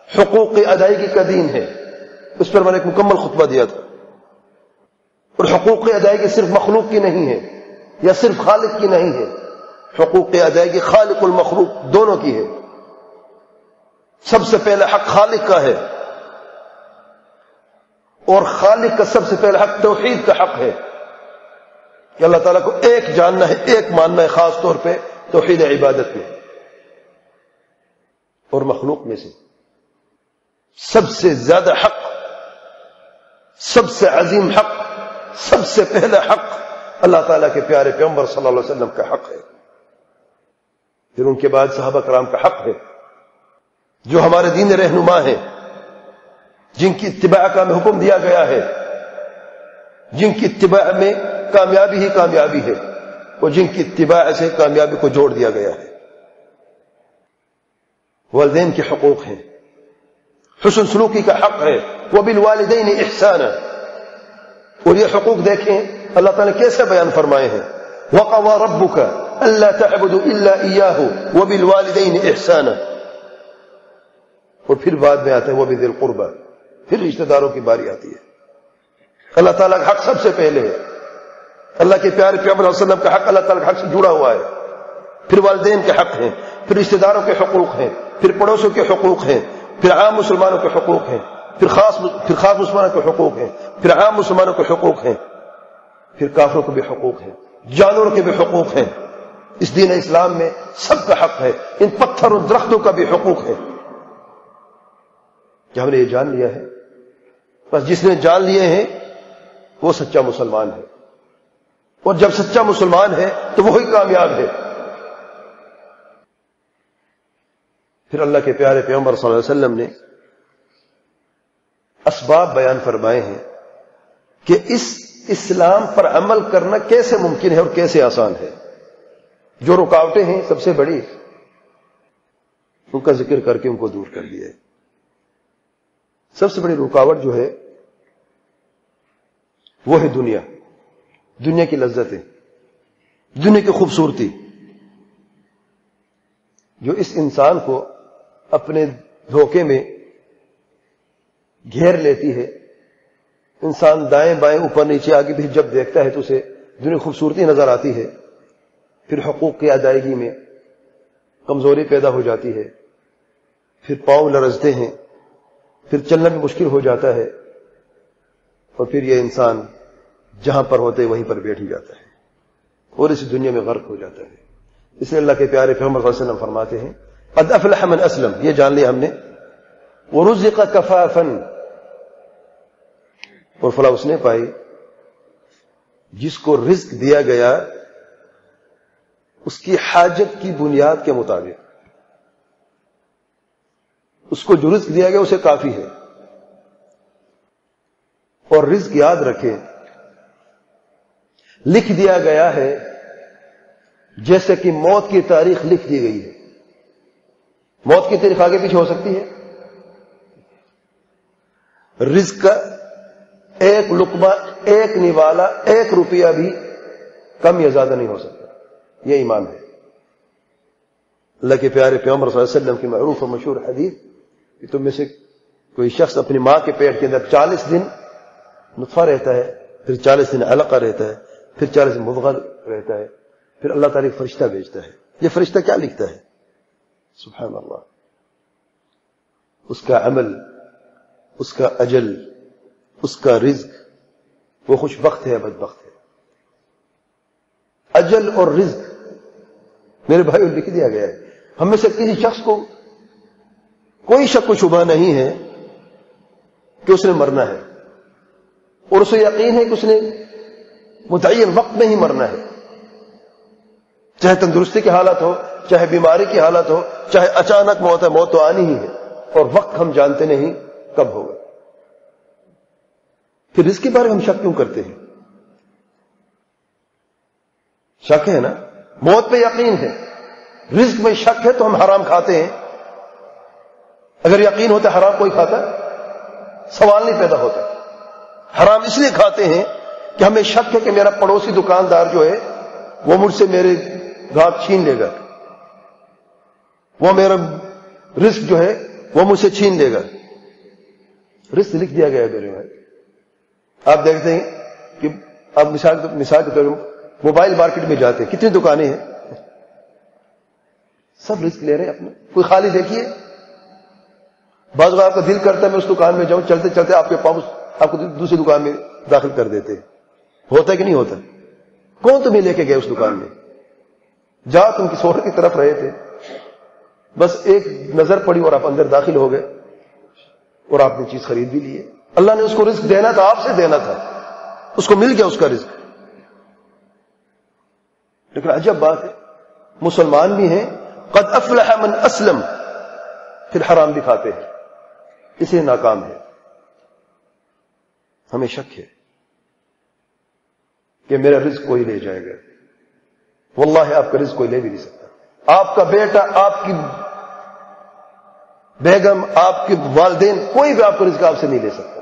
حقوق کی ادائیگی کا دین ہے، اس پر میں نے ایک مکمل خطبہ دیا تھا۔ اور حقوق کی ادائیگی صرف مخلوق کی نہیں ہے یا صرف خالق کی نہیں ہے، حقوق کی ادائیگی خالق المخلوق دونوں کی ہے۔ سب سے پہلے حق خالق کا ہے، اور خالق کا سب سے پہلے حق توحید کا حق ہے۔ کہ اللہ تعالیٰ کو ایک جاننا ہے، ایک ماننا ہے، خاص طور پہ توحید عبادت میں. اور مخلوق میں سے سب سے زیادہ حق، سب سے عظیم حق، سب سے پہلا حق اللہ تعالیٰ کے پیارے پیغمبر صلی اللہ علیہ وسلم کا حق ہے. پھر ان کے بعد صحابہ کرام کا حق ہے، جو ہمارے دین رہنما ہیں، جن کی اتباع کا ہمیں حکم دیا گیا ہے، جن کی اتباع میں کامیابی ہی کامیابی ہے، اور جن کی اتباع سے کامیابی کو جوڑ دیا گیا ہے. والدین کے حقوق ہیں، حسن سلوکی کا حق ہے، وبالوالدین احسانا. اور یہ حقوق دیکھیں اللہ تعالیٰ نے کیسے بیان فرمائے ہیں. وقضى ربك الا تعبدوا الا اياه وبالوالدين احسانا. اور پھر بعد میں آتا ہے وبذي القربى، پھر رشتہ داروں کی باری آتی ہے. اللہ تعالیٰ کا حق سب سے پہلے ہے. اللہ کے پیارے پیغمبر صلی اللہ علیہ وسلم کا حق اللہ تعالیٰ کے حق سے جڑا ہوا ہے. پھر والدین کے حق ہیں، پھر رشتہ داروں کے حقوق ہیں، پھر پڑوسوں کے حقوق ہیں، پھر عام مسلمانوں کے حقوق ہیں، پھر خاص مسلمانوں کے حقوق ہیں، پھر عام مسلمانوں کے حقوق ہیں، پھر کافروں کے بھی حقوق ہیں، جانوروں کے بھی حقوق ہیں. اس دین اسلام میں سب کا حق ہے. ان پتھر اور درختوں کا بھی حقوق ہے. کیا ہم نے یہ جان لیا ہے؟ بس جس نے جان لیے ہیں وہ سچا مسلمان ہے. اور جب سچا مسلمان ہے تو وہی کامیاب ہے. پھر اللہ کے پیارے پیغمبر صلی اللہ علیہ وسلم نے اسباب بیان فرمائے ہیں کہ اس اسلام پر عمل کرنا کیسے ممکن ہے اور کیسے آسان ہے. جو رکاوٹیں ہیں سب سے بڑی، ان کا ذکر کر کے ان کو دور کر دیا ہے. سب سے بڑی رکاوٹ جو ہے وہ ہے دنیا کی لذتیں، دنیا کی خوبصورتی، جو اس انسان کو اپنے دھوکے میں گھیر لیتی ہے. انسان دائیں بائیں اوپر نیچے آگے بھی جب دیکھتا ہے تو اسے دنیا خوبصورتی نظر آتی ہے. پھر حقوق کی ادائیگی میں کمزوری پیدا ہو جاتی ہے، پھر پاؤں لرزتے ہیں، پھر چلنا بھی مشکل ہو جاتا ہے، اور پھر یہ انسان جہاں پر ہوتے وہیں پر بیٹھ ہی جاتا ہے اور اس دنیا میں غرق ہو جاتا ہے. اس لیے اللہ کے پیارے پیغمبر صلی اللہ علیہ وسلم فرماتے ہیں قد افلح من اسلم، یہ جان لیا ہم نے. ورزق کفافا، اور فلاح اس نے پائی جس کو رزق دیا گیا اس کی حاجت کی بنیاد کے مطابق. اس کو جو رزق دیا گیا اسے کافی ہے. اور رزق یاد رکھیں لکھ دیا گیا ہے جیسے کہ موت کی تاریخ لکھ دی گئی ہے. موت کی تاریخ آگے پیچھے ہو سکتی ہے. رزق کا ایک لقمہ، ایک نوالا، ایک روپیہ بھی کم یا زیادہ نہیں ہو سکتا. یہ ایمان ہے. اللہ کے پیارے پیغمبر صلی اللہ علیہ وسلم کی معروف و مشہور حدیث کہ تم میں سے کوئی شخص اپنی ماں کے پیٹ کے اندر 40 دن نطفہ رہتا ہے، پھر 40 دن علقہ رہتا ہے، پھر 40 دن مضغہ رہتا ہے، پھر اللہ تعالیٰ ایک فرشتہ بھیجتا ہے. یہ فرشتہ کیا لکھتا ہے؟ سبحان اللہ. اس کا عمل، اس کا اجل، اس کا رزق، وہ خوش بخت ہے یا بدبخت ہے. اجل اور رزق میرے بھائیوں لکھ دیا گیا ہے. ہم میں سے کسی شخص کو کوئی شک و شبہ نہیں ہے کہ اس نے مرنا ہے، اور اسے یقین ہے کہ اس نے متعین وقت میں ہی مرنا ہے. چاہے تندرستی کی حالت ہو، چاہے بیماری کی حالت ہو، چاہے اچانک موت ہے، موت تو آنی ہی ہے، اور وقت ہم جانتے نہیں کب ہوگا. پھر رزق کے بارے میں ہم شک کیوں کرتے ہیں؟ شک ہے نا. موت پہ یقین ہے، رزق میں شک ہے تو ہم حرام کھاتے ہیں. اگر یقین ہوتا حرام کوئی کھاتا؟ سوال نہیں پیدا ہوتا. حرام اس لیے کھاتے ہیں کہ ہمیں شک ہے کہ میرا پڑوسی دکاندار جو ہے وہ مجھ سے میرے گاہک چھین لے گا، وہ میرا رزق جو ہے وہ مجھ سے چھین لے گا. رزق لکھ دیا گیا میرے بھائی. آپ دیکھتے ہیں کہ آپ مثال کے طور پر موبائل مارکیٹ میں جاتے ہیں، کتنی دکانیں ہیں، سب رزق لے رہے ہیں اپنا. کوئی خالی دیکھیے. بعض بار آپ کا دل کرتا ہے میں اس دکان میں جاؤں، چلتے چلتے آپ کے پاؤں آپ کو دوسری دکان میں داخل کر دیتے ہیں. ہوتا ہے کہ نہیں ہوتا؟ کون تمہیں لے کے گئے اس دکان میں؟ جا تم کس اور کی طرف رہے تھے، بس ایک نظر پڑی اور آپ اندر داخل ہو گئے اور آپ نے چیز خرید بھی لی ہے۔ اللہ نے اس کو رزق دینا تھا، آپ سے دینا تھا، اس کو مل گیا اس کا رزق۔ لیکن عجب بات ہے، مسلمان بھی ہیں، قد افلح من اسلم، پھر حرام بھی کھاتے ہیں، اس لیے ناکام ہے۔ ہمیں شک ہے کہ میرا رزق کوئی لے جائے گا۔ واللہ آپ کا رزق کوئی لے بھی نہیں سکتا۔ آپ کا بیٹا، آپ کی بیگم، آپ کے والدین، کوئی بھی آپ کا رزق آپ سے نہیں لے سکتا۔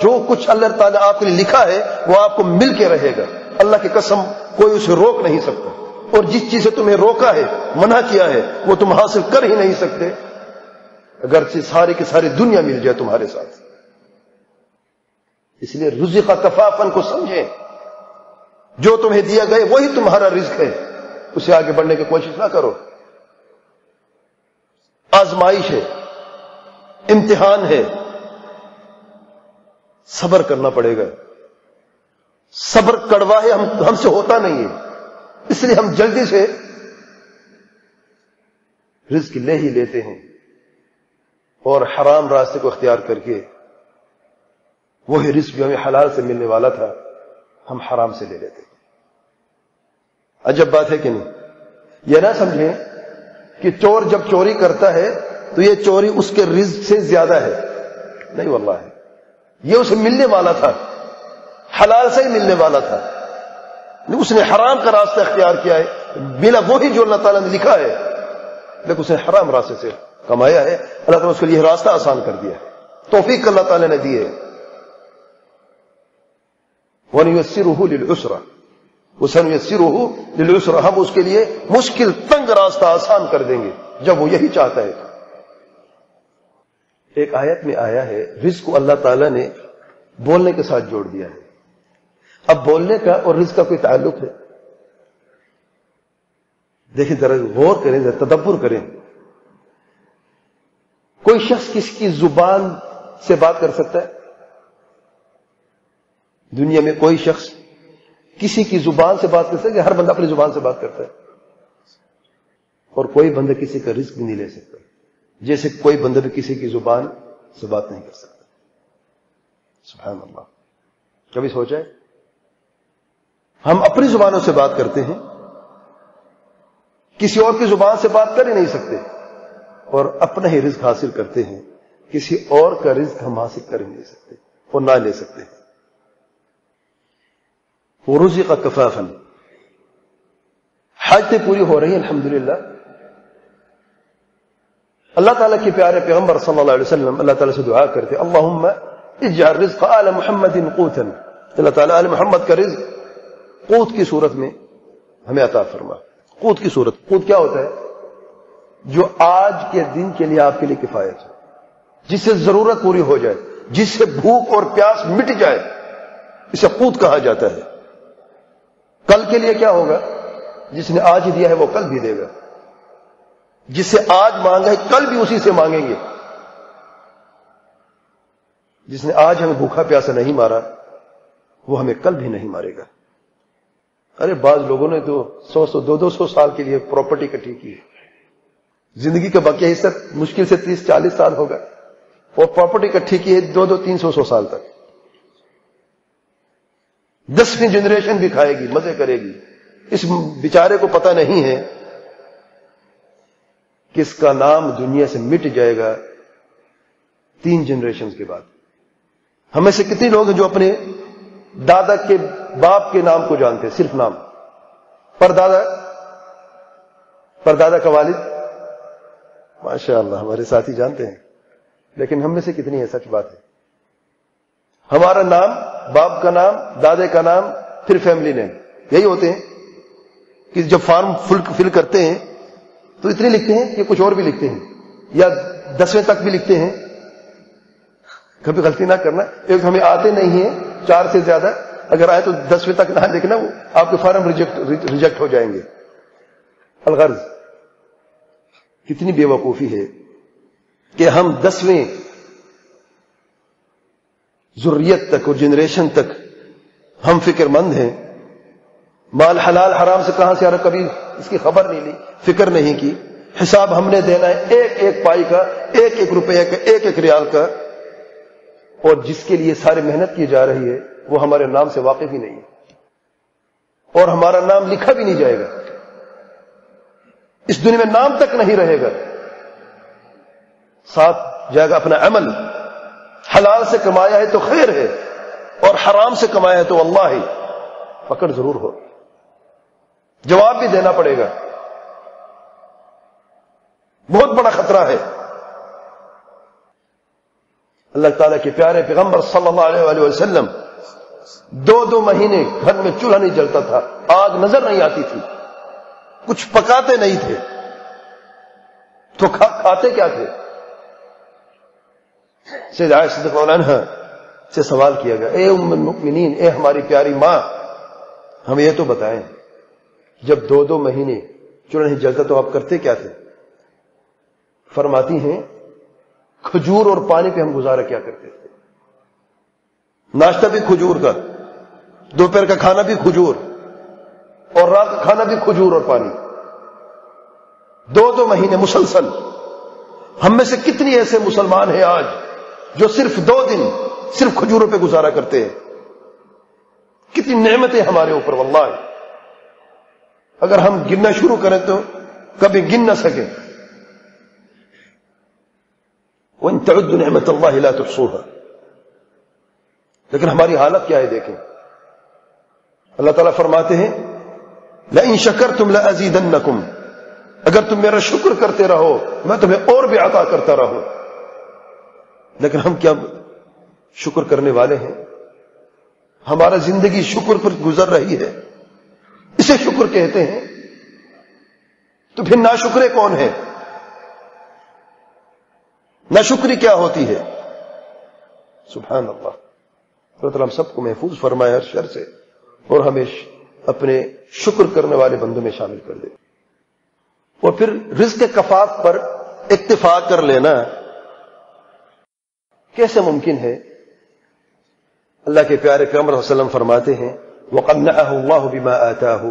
جو کچھ اللہ تعالیٰ آپ کے لیے لکھا ہے وہ آپ کو مل کے رہے گا، اللہ کی قسم کوئی اسے روک نہیں سکتا۔ اور جس چیز سے تمہیں روکا ہے، منع کیا ہے، وہ تم حاصل کر ہی نہیں سکتے، اگرچہ ساری کی ساری دنیا مل جائے تمہارے ساتھ۔ اس لیے رزق کفافن کو سمجھیں، جو تمہیں دیا گئے وہی تمہارا رزق ہے، اسے آگے بڑھنے کی کوشش نہ کرو۔ آزمائش ہے، امتحان ہے، صبر کرنا پڑے گا۔ صبر کڑوا ہے، ہم سے ہوتا نہیں ہے، اس لیے ہم جلدی سے رزق لے ہی لیتے ہیں اور حرام راستے کو اختیار کر کے وہی رزق جو ہمیں حلال سے ملنے والا تھا ہم حرام سے لے لیتے ہیں۔ عجب بات ہے کہ نہیں؟ یہ نہ سمجھیں کہ چور جب چوری کرتا ہے تو یہ چوری اس کے رزق سے زیادہ ہے، نہیں واللہ ہے، یہ اسے ملنے والا تھا، حلال سے ہی ملنے والا تھا، اس نے حرام کا راستہ اختیار کیا ہے، ملا وہی جو اللہ تعالیٰ نے لکھا ہے، لیکن اس نے حرام راستے سے کمایا ہے۔ اللہ تعالیٰ نے اس کے لیے راستہ آسان کر دیا ہے، توفیق اللہ تعالیٰ نے دی ہے۔ وَنُيَسِّرُهُ لِلْعُسْرَةِ وَسَنُيَسِّرُهُ لِلْعُسْرَةِ، ہم اس کے لیے مشکل تنگ راستہ آسان کر دیں گے جب وہ یہی چاہتا ہے۔ ایک آیت میں آیا ہے رزق کو اللہ تعالیٰ نے بولنے کے ساتھ جوڑ دیا ہے۔ اب بولنے کا اور رزق کا کوئی تعلق ہے؟ دیکھیں ذرا غور کریں، ذرا تدبر کریں۔ کوئی شخص کس کی زبان سے بات کر سکتا ہے؟ دنیا میں کوئی شخص کسی کی زبان سے بات کر سکتا ہے؟ ہر بندہ اپنی زبان سے بات کرتا ہے، اور کوئی بندہ کسی کا رزق بھی نہیں لے سکتا، جیسے کوئی بندہ بھی کسی کی زبان سے بات نہیں کر سکتا۔ سبحان اللہ، کبھی سوچا ہے؟ ہم اپنی زبانوں سے بات کرتے ہیں، کسی اور کی زبان سے بات کر ہی نہیں سکتے، اور اپنا ہی رزق حاصل کرتے ہیں، کسی اور کا رزق ہم حاصل کر ہی نہیں سکتے اور نہ لے سکتے۔ وَرُزِقَ كَفَافًا، حاجتیں پوری ہو رہی ہیں الحمدللہ۔ اللہ تعالیٰ کے پیارے پیغمبر صلی اللہ علیہ وسلم اللہ تعالیٰ سے دعا کرتے، اللہم اجعل رزق آل محمد قوتا، اللہ تعالیٰ آل محمد کا رزق قوت کی صورت میں ہمیں عطا فرما۔ قوت کی صورت، قوت کیا ہوتا ہے؟ جو آج کے دن کے لیے آپ کے لیے کفایت ہے، جس سے ضرورت پوری ہو جائے، جس سے بھوک اور پیاس مٹ جائے، اسے قوت کہا جاتا ہے۔ کل کے لیے کیا ہوگا؟ جس نے آج دیا ہے وہ کل بھی دے گا، جس سے آج مانگا ہے کل بھی اسی سے مانگیں گے۔ جس نے آج ہمیں بھوکا پیاسا نہیں مارا وہ ہمیں کل بھی نہیں مارے گا۔ ارے بعض لوگوں نے تو 100 200 سال کے لیے پراپرٹی اکٹھی کی ہے، زندگی کا بقیہ حصہ مشکل سے 30-40 سال ہوگا، اور پراپرٹی اکٹھی کی ہے 200-300 سال تک۔ 10ویں جنریشن بھی کھائے گی، مزے کرے گی۔ اس بیچارے کو پتہ نہیں ہے کہ اس کا نام دنیا سے مٹ جائے گا 3 جنریشن کے بعد۔ ہمیں سے کتنے لوگ ہیں جو اپنے دادا کے باپ کے نام کو جانتے ہیں، صرف نام؟ پردادا کا والد ماشاء اللہ ہمارے ساتھی جانتے ہیں، لیکن ہم میں سے کتنی ہے سچ بات ہے؟ ہمارا نام، باپ کا نام، دادے کا نام، پھر فیملی نیم، یہی ہوتے ہیں کہ جب فارم فل کرتے ہیں تو اتنے لکھتے ہیں کہ کچھ اور بھی لکھتے ہیں، یا 10ویں تک بھی لکھتے ہیں۔ کبھی غلطی نہ کرنا، ایک ہمیں آتے نہیں ہیں 4 سے زیادہ، اگر آئے تو 10ویں تک نہ لکھنا، آپ کے فارم ریجیکٹ ہو جائیں گے۔ الغرض کتنی بے وقوفی ہے کہ ہم 10ویں ذریت تک اور جنریشن تک ہم فکر مند ہیں، مال حلال حرام سے کہاں سے آ رہا کبھی اس کی خبر نہیں لی، فکر نہیں کی، حساب ہم نے دینا ہے ایک ایک پائی کا، ایک ایک روپے کا، ایک ایک ریال کا، اور جس کے لیے ساری محنت کی جا رہی ہے وہ ہمارے نام سے واقف ہی نہیں ہے، اور ہمارا نام لکھا بھی نہیں جائے گا، اس دنیا میں نام تک نہیں رہے گا، ساتھ جائے گا اپنا عمل۔ حلال سے کمایا ہے تو خیر ہے، اور حرام سے کمایا ہے تو واللہ پکڑ ضرور ہو، جواب بھی دینا پڑے گا، بہت بڑا خطرہ ہے۔ اللہ تعالیٰ کے پیارے پیغمبر صلی اللہ علیہ وآلہ وسلم 2 مہینے گھر میں چولہا نہیں جلتا تھا، آگ نظر نہیں آتی تھی، کچھ پکاتے نہیں تھے، تو کھاتے کیا تھے؟ سیدہ عائشہ رضی اللہ عنہا سے سوال کیا گیا، اے ام المؤمنین، اے ہماری پیاری ماں، ہمیں یہ تو بتائیں جب 2 مہینے چولہا نہیں جلتا تو آپ کرتے کیا تھے؟ فرماتی ہیں کھجور اور پانی پہ ہم گزارا کیا کرتے تھے، ناشتہ بھی کھجور کا، دوپہر کا کھانا بھی کھجور، اور رات کا کھانا بھی کھجور اور پانی، 2 مہینے مسلسل۔ ہم میں سے کتنی ایسے مسلمان ہیں آج جو صرف 2 دن صرف کھجوروں پہ گزارا کرتے ہیں؟ کتنی نعمتیں ہمارے اوپر، واللہ اگر ہم گننا شروع کریں تو کبھی گن نہ سکیں۔ وَإِن تَعُدُّوا نِعْمَةَ اللَّهِ لَا تُحْصُوهَا، لیکن ہماری حالت کیا ہے دیکھیں۔ اللہ تعالیٰ فرماتے ہیں لَإِن شَكَرْتُمْ لَأَزِيدَنَّكُمْ، اگر تم میرا شکر کرتے رہو میں تمہیں اور بھی عطا کرتا رہوں۔ لیکن ہم کیا شکر کرنے والے ہیں؟ ہمارا زندگی شکر پر گزر رہی ہے، اسے شکر کہتے ہیں، تو پھر ناشکرے کون ہیں؟ ناشکری کیا ہوتی ہے؟ سبحان اللہ، اللہ تعالیٰ ہم سب کو محفوظ فرمائے ہر شر سے، اور ہمیں اپنے شکر کرنے والے بندوں میں شامل کر دے۔ اور پھر رزق کفاف پر اکتفا کر لینا کیسے ممکن ہے؟ اللہ کے پیارے پیغمبر صلی اللہ علیہ وسلم فرماتے ہیں وَقَنَّعَهُ اللَّهُ بِمَا آتَاهُ،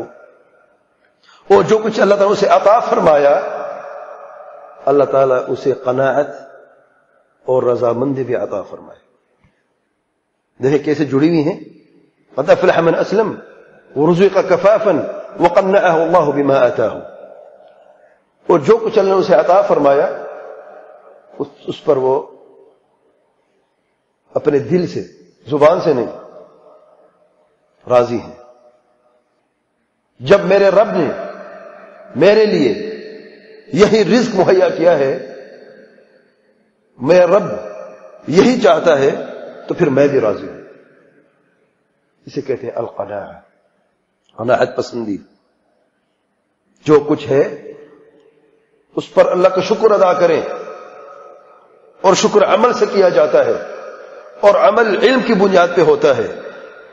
اور جو کچھ اللہ تعالیٰ اسے عطا فرمایا اللہ تعالیٰ اسے قناعت اور رضامندی بھی عطا فرمائے۔ دیکھیں کیسے جڑی ہوئی ہیں، قَدْ أَفْلَحَ مَنْ أَسْلَمَ وَرُزِقَ كَفَافًا وَقَنَّعَهُ اللَّهُ بِمَا آتَاهُ، اور جو کچھ اللہ نے اسے عطا فرمایا اس پر وہ اپنے دل سے، زبان سے نہیں، راضی ہیں۔ جب میرے رب نے میرے لیے یہی رزق مہیا کیا ہے، میرا رب یہی چاہتا ہے، تو پھر میں بھی راضی ہوں۔ اسے کہتے ہیں القناعہ، قناعت پسندی۔ جو کچھ ہے اس پر اللہ کا شکر ادا کریں، اور شکر عمل سے کیا جاتا ہے، اور عمل علم کی بنیاد پہ ہوتا ہے،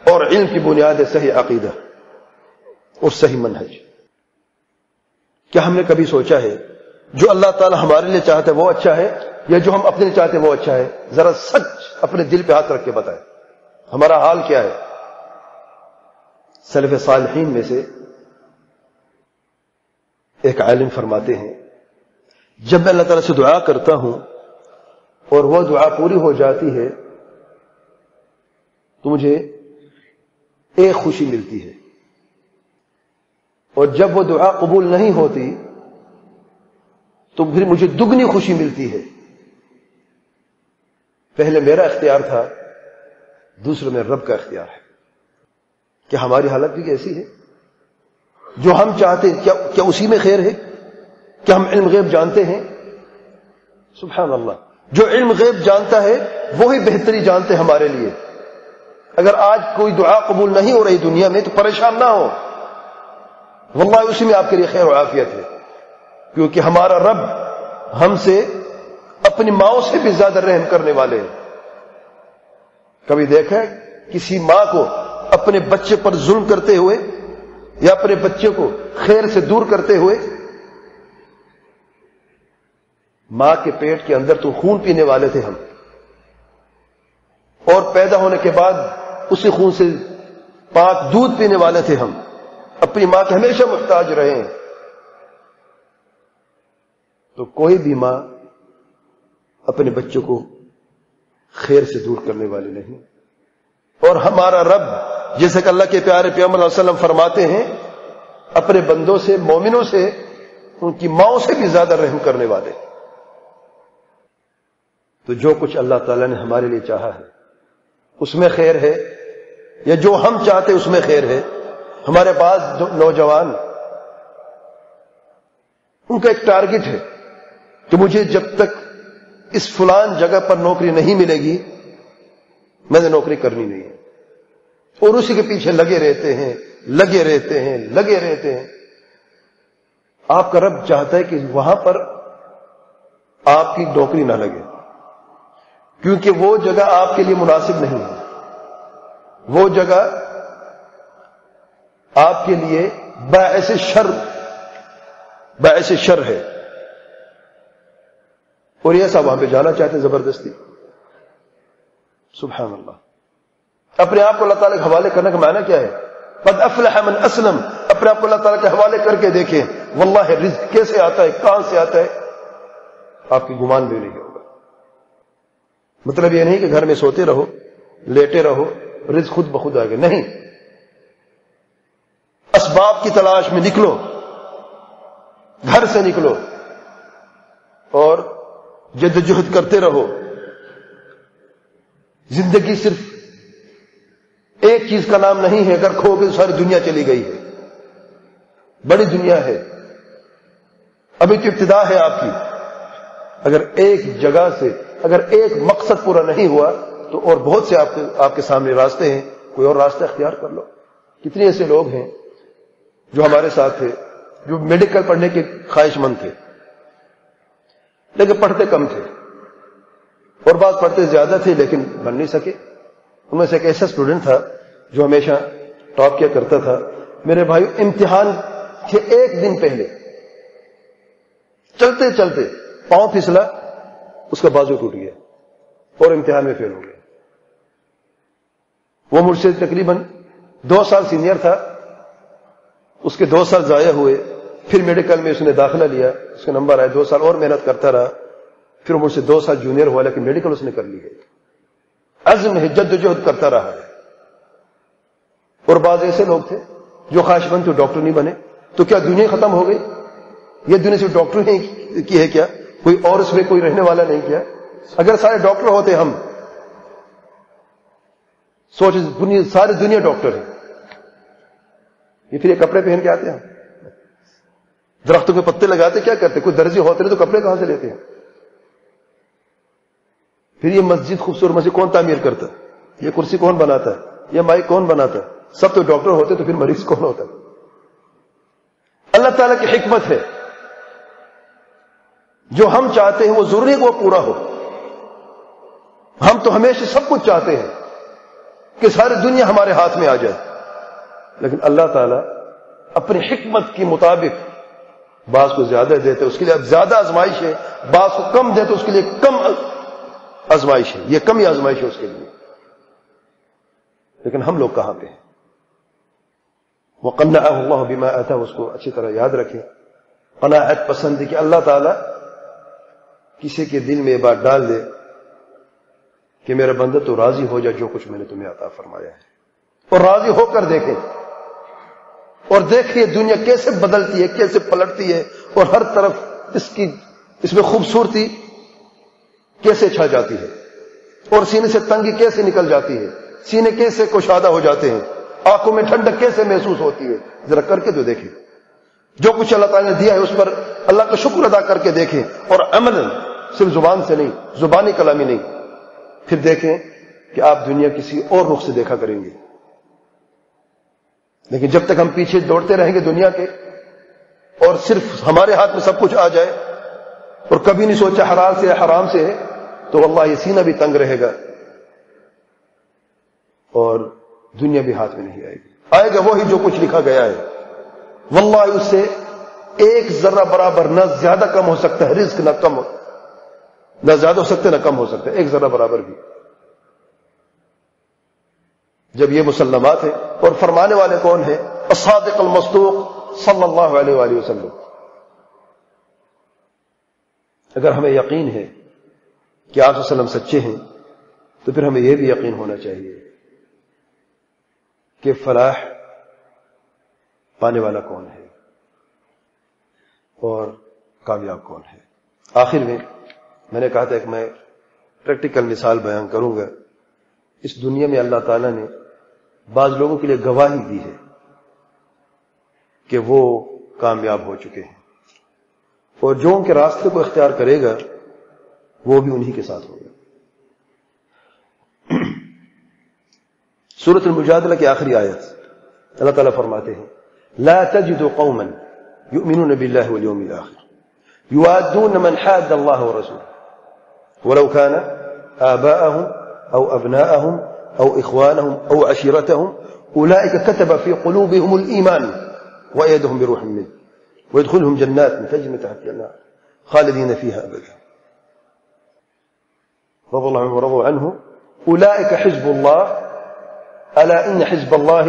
اور علم کی بنیاد ہے صحیح عقیدہ اور صحیح منہج۔ کیا ہم نے کبھی سوچا ہے جو اللہ تعالی ہمارے لیے چاہتا ہے وہ اچھا ہے، یا جو ہم اپنے لیے چاہتے ہیں وہ اچھا ہے؟ ذرا سچ اپنے دل پہ ہاتھ رکھ کے بتائیں ہمارا حال کیا ہے۔ سلف صالحین میں سے ایک عالم فرماتے ہیں جب میں اللہ تعالیٰ سے دعا کرتا ہوں اور وہ دعا پوری ہو جاتی ہے تو مجھے ایک خوشی ملتی ہے، اور جب وہ دعا قبول نہیں ہوتی تو پھر مجھے دگنی خوشی ملتی ہے۔ پہلے میرا اختیار تھا، دوسرے میں رب کا اختیار ہے۔ کیا ہماری حالت بھی ایسی ہے؟ جو ہم چاہتے ہیں کیا اسی میں خیر ہے؟ کیا ہم علم غیب جانتے ہیں؟ سبحان اللہ، جو علم غیب جانتا ہے وہی بہتری جانتے ہیں ہمارے لیے۔ اگر آج کوئی دعا قبول نہیں ہو رہی دنیا میں تو پریشان نہ ہو، واللہ اسی میں آپ کے لیے خیر و عافیت ہے، کیونکہ ہمارا رب ہم سے اپنی ماؤں سے بھی زیادہ رحم کرنے والے ہیں۔ کبھی دیکھا ہے کسی ماں کو اپنے بچے پر ظلم کرتے ہوئے یا اپنے بچے کو خیر سے دور کرتے ہوئے؟ ماں کے پیٹ کے اندر تو خون پینے والے تھے ہم، اور پیدا ہونے کے بعد اسی خون سے پاک دودھ پینے والے تھے ہم، اپنی ماں کے ہمیشہ محتاج رہے ہیں، تو کوئی بھی ماں اپنے بچوں کو خیر سے دور کرنے والی نہیں۔ اور ہمارا رب جیسے کہ اللہ کے پیارے پیغمبر صلی اللہ علیہ وسلم فرماتے ہیں، اپنے بندوں سے، مومنوں سے، ان کی ماؤں سے بھی زیادہ رحم کرنے والے۔ تو جو کچھ اللہ تعالیٰ نے ہمارے لیے چاہا ہے اس میں خیر ہے، یا جو ہم چاہتے اس میں خیر ہے۔ ہمارے پاس جو نوجوان، ان کا ایک ٹارگٹ ہے کہ مجھے جب تک اس فلان جگہ پر نوکری نہیں ملے گی میں نے نوکری کرنی نہیں ہے، اور اسی کے پیچھے لگے رہتے ہیں، لگے رہتے ہیں، لگے رہتے ہیں۔ آپ کا رب چاہتا ہے کہ وہاں پر آپ کی نوکری نہ لگے، کیونکہ وہ جگہ آپ کے لیے مناسب نہیں ہے، وہ جگہ آپ کے لیے باعث شر ہے، اور یہ سب وہاں پہ جانا چاہتے ہیں زبردستی۔ سبحان اللہ، اپنے آپ کو اللہ تعالیٰ کے حوالے کرنے کا معنی کیا ہے؟ قد افلح من اسلم، اپنے آپ کو اللہ تعالیٰ کے حوالے کر کے دیکھیں، واللہ رزق کیسے آتا ہے، کہاں سے آتا ہے، آپ کی گمان بھی نہیں ہوگا۔ مطلب یہ نہیں کہ گھر میں سوتے رہو، لیٹے رہو، رزق خود بخود آئے گا، نہیں، اسباب کی تلاش میں نکلو، گھر سے نکلو اور جدوجہد کرتے رہو۔ زندگی صرف ایک چیز کا نام نہیں ہے، اگر کھو گے تو ساری دنیا چلی گئی ہے، بڑی دنیا ہے، ابھی تو ابتدا ہے آپ کی۔ اگر ایک جگہ سے اگر ایک مقصد پورا نہیں ہوا تو اور بہت سے آپ کے سامنے راستے ہیں، کوئی اور راستہ اختیار کر لو۔ کتنے ایسے لوگ ہیں جو ہمارے ساتھ تھے، جو میڈیکل پڑھنے کے خواہش مند تھے لیکن پڑھتے کم تھے، اور بعض پڑھتے زیادہ تھے لیکن بن نہیں سکے۔ ان میں سے ایک ایسا اسٹوڈنٹ تھا جو ہمیشہ ٹاپ کیا کرتا تھا۔ میرے بھائی، امتحان کے ایک دن پہلے چلتے چلتے پاؤں پھسلا، اس کا بازو ٹوٹ گیا اور امتحان میں فیل ہو گیا۔ وہ مجھ سے تقریباً 2 سال سینئر تھا، اس کے 2 سال ضائع ہوئے۔ پھر میڈیکل میں اس نے داخلہ لیا، اس کے نمبر آئے، 2 سال اور محنت کرتا رہا، پھر مجھ سے 2 سال جونیئر ہوا لیکن میڈیکل اس نے کر لی ہے۔ عزم ہے، جدوجہد کرتا رہا ہے۔ اور بعض ایسے لوگ تھے جو خواہش مند تھے، ڈاکٹر نہیں بنے، تو کیا دنیا ختم ہو گئی؟ یہ دنیا صرف ڈاکٹر کی ہے کیا؟ کوئی اور اس میں کوئی رہنے والا نہیں کیا؟ اگر سارے ڈاکٹر ہوتے، ہم سوچ ساری دنیا ڈاکٹر ہے، یہ پھر یہ کپڑے پہن کے آتے ہیں، درختوں کے پتے لگاتے، کیا کرتے؟ کوئی درزی ہوتے نہیں تو کپڑے کہاں سے لیتے ہیں؟ پھر یہ مسجد، خوبصورت مسجد کون تعمیر کرتا ہے؟ یہ کرسی کون بناتا ہے؟ یہ مائک کون بناتا ہے؟ سب تو ڈاکٹر ہوتے تو پھر مریض کون ہوتا ہے؟ اللہ تعالیٰ کی حکمت ہے، جو ہم چاہتے ہیں وہ ضروری ہے کہ وہ پورا ہو۔ ہم تو ہمیشہ سب کچھ چاہتے ہیں کہ ساری دنیا ہمارے ہاتھ میں آ جائے، لیکن اللہ تعالیٰ اپنی حکمت کے مطابق بعض کو زیادہ دیتے، اس کے لیے اب زیادہ آزمائش ہے، بعض کو کم دیتے، اس کے لیے کم آزمائش ہے، یہ کم ہی آزمائش ہے اس کے لیے۔ لیکن ہم لوگ کہاں پہ ہیں؟ وَقَنَّعَهُ اللَّهُ بِمَا آتَاهُ، اس کو اچھی طرح یاد رکھیں۔ قناعت پسندی کہ اللہ تعالیٰ کسی کے دل میں یہ بات ڈال دے کہ میرا بندہ تو راضی ہو جائے جو کچھ میں نے تمہیں عطا فرمایا ہے، اور راضی ہو کر دیکھیں، اور دیکھیے دنیا کیسے بدلتی ہے، کیسے پلٹتی ہے، اور ہر طرف اس میں خوبصورتی کیسے چھا جاتی ہے، اور سینے سے تنگی کیسے نکل جاتی ہے، سینے کیسے کشادہ ہو جاتے ہیں، آنکھوں میں ٹھنڈک کیسے محسوس ہوتی ہے۔ ذرا کر کے تو دیکھیں، جو کچھ اللہ تعالیٰ نے دیا ہے اس پر اللہ کا شکر ادا کر کے دیکھیں، اور عملاً، صرف زبان سے نہیں، زبانی کلامی نہیں، پھر دیکھیں کہ آپ دنیا کسی اور رخ سے دیکھا کریں گے۔ لیکن جب تک ہم پیچھے دوڑتے رہیں گے دنیا کے، اور صرف ہمارے ہاتھ میں سب کچھ آ جائے، اور کبھی نہیں سوچا حلال سے ہے حرام سے ہے، تو واللہ یہ سینہ بھی تنگ رہے گا اور دنیا بھی ہاتھ میں نہیں آئے گی۔ آئے گا وہی جو کچھ لکھا گیا ہے، واللہ اس سے ایک ذرہ برابر نہ زیادہ کم ہو سکتا ہے، رزق نہ زیادہ ہو سکتا ہے نہ کم ہو سکتا ہے، ایک ذرہ برابر بھی۔ جب یہ مسلمات ہیں، اور فرمانے والے کون ہیں؟ الصادق المصدوق صلی اللہ علیہ وآلہ وسلم۔ اگر ہمیں یقین ہے کہ آپ صلی اللہ علیہ وسلم سچے ہیں تو پھر ہمیں یہ بھی یقین ہونا چاہیے کہ فلاح پانے والا کون ہے اور کامیاب کون ہے۔ آخر میں نے کہا تھا کہ میں پریکٹیکل مثال بیان کروں گا۔ اس دنیا میں اللہ تعالیٰ نے بعض لوگوں کے لیے گواہی دی ہے کہ وہ کامیاب ہو چکے ہیں، اور جو ان کے راستے کو اختیار کرے گا وہ بھی انہی کے ساتھ ہوگا۔ سورۃ المجادلہ کی آخری آیت اللہ تعالیٰ فرماتے ہیں لا تجد قوما يؤمنون بالله واليوم الآخر يوادون من حاد الله ورسوله ولو كان آباءهم أو أبناءهم أو إخوانهم أو عشيرتهم أولئك كتب في قلوبهم الإيمان وأيدهم بروح منه ويدخلهم جنات تجري من تحتها الأنهار خالدين فيها أبدا رضي الله عنه ورضوا عنه أولئك حزب الله ألا إن حزب الله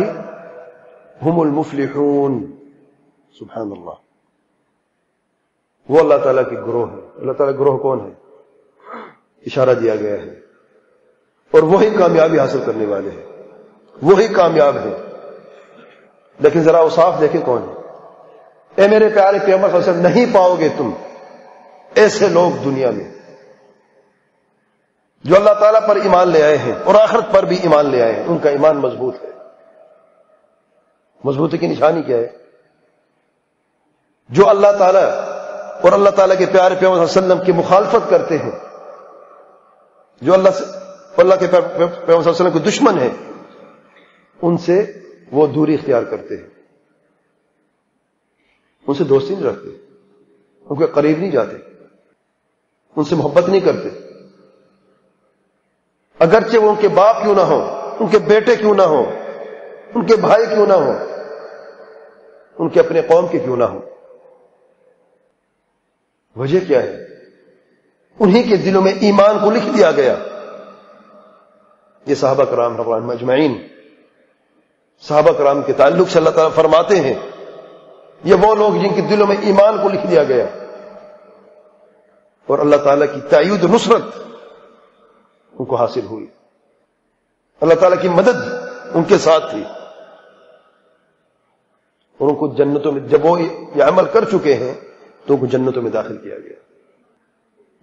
هم المفلحون۔ سبحان اللہ، وہ اللہ تعالیٰ کی گروہ ہے۔ اللہ تعالیٰ گروہ کون ہے؟ اشارہ دیا گیا ہے، اور وہی کامیابی حاصل کرنے والے ہیں، وہی کامیاب ہیں۔ لیکن ذرا اوصاف دیکھیں کون ہے۔ اے میرے پیارے پیغمبر صلی اللہ علیہ وسلم، نہیں پاؤ گے تم ایسے لوگ دنیا میں جو اللہ تعالیٰ پر ایمان لے آئے ہیں اور آخرت پر بھی ایمان لے آئے ہیں، ان کا ایمان مضبوط ہے۔ مضبوطی کی نشانی کیا ہے؟ جو اللہ تعالیٰ اور اللہ تعالیٰ کے پیارے پیغمبر صلی اللہ علیہ وسلم کی مخالفت کرتے ہیں، جو اللہ کے پیغمبر صلی اللہ علیہ وسلم کے دشمن ہیں، ان سے وہ دوری اختیار کرتے ہیں، ان سے دوستی نہیں رکھتے، ان کے قریب نہیں جاتے، ان سے محبت نہیں کرتے، اگرچہ وہ ان کے باپ کیوں نہ ہو، ان کے بیٹے کیوں نہ ہو، ان کے بھائی کیوں نہ ہو، ان کے اپنے قوم کے کیوں نہ ہو۔ وجہ کیا ہے؟ انہی کے دلوں میں ایمان کو لکھ دیا گیا۔ یہ صحابہ کرام رضی اللہ عنہم اجمعین، صحابہ کرام کے تعلق سے اللہ تعالیٰ فرماتے ہیں یہ وہ لوگ جن کے دلوں میں ایمان کو لکھ دیا گیا، اور اللہ تعالیٰ کی تائید و نصرت ان کو حاصل ہوئی، اللہ تعالیٰ کی مدد ان کے ساتھ تھی، اور ان کو جنتوں میں، جب وہ یہ عمل کر چکے ہیں تو ان کو جنتوں میں داخل کیا گیا،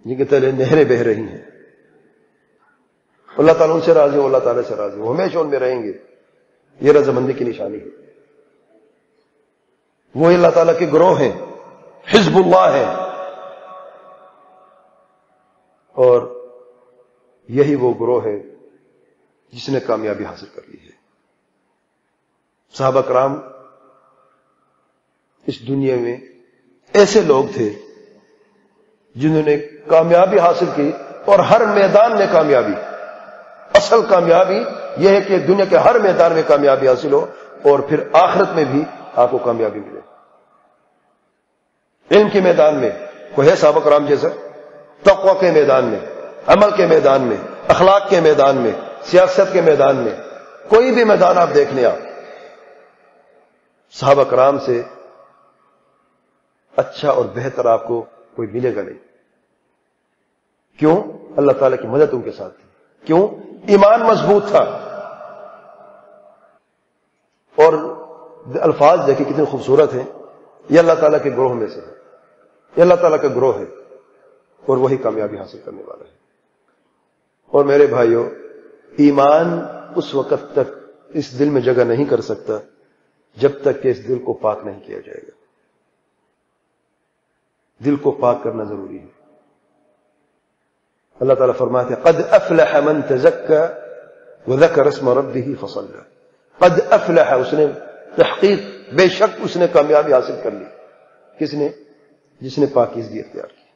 جن کے تلے نہریں بہ رہی ہیں۔ اللہ تعالیٰ ان سے راضی ہو، اللہ تعالیٰ سے راضی ہو، ہمیشہ ان میں رہیں گے۔ یہ رضامندی کی نشانی ہے۔ وہ اللہ تعالیٰ کے گروہ ہیں، حزب اللہ ہیں، اور یہی وہ گروہ ہے جس نے کامیابی حاصل کر لی ہے۔ صحابہ کرام اس دنیا میں ایسے لوگ تھے جنہوں نے کامیابی حاصل کی، اور ہر میدان میں کامیابی۔ اصل کامیابی یہ ہے کہ دنیا کے ہر میدان میں کامیابی حاصل ہو، اور پھر آخرت میں بھی آپ کو کامیابی ملے۔ علم کے میدان میں کوئی ہے صحابہ کرام جیسا؟ تقوی کے میدان میں، عمل کے میدان میں، اخلاق کے میدان میں، سیاست کے میدان میں، کوئی بھی میدان آپ دیکھ لیں، آپ صحابہ کرام سے اچھا اور بہتر آپ کو کوئی ملے گا نہیں۔ کیوں؟ اللہ تعالیٰ کی مدد ان کے ساتھ تھی۔ کیوں؟ ایمان مضبوط تھا۔ اور الفاظ دیکھیں کتنے خوبصورت ہیں، یہ اللہ تعالیٰ کے گروہ میں سے ہے، یہ اللہ تعالیٰ کا گروہ ہے، اور وہی کامیابی حاصل کرنے والا ہے۔ اور میرے بھائیوں، ایمان اس وقت تک اس دل میں جگہ نہیں کر سکتا جب تک کہ اس دل کو پاک نہیں کیا جائے گا۔ دل کو پاک کرنا ضروری ہے۔ اللہ تعالیٰ فرماتے ہیں قد افلح من تزکا وذکر اسم ربہ فصلی۔ قد افلح، اس نے تحقیق، بے شک اس نے کامیابی حاصل کر لی۔ کس نے؟ جس نے پاکیزگی اختیار کی،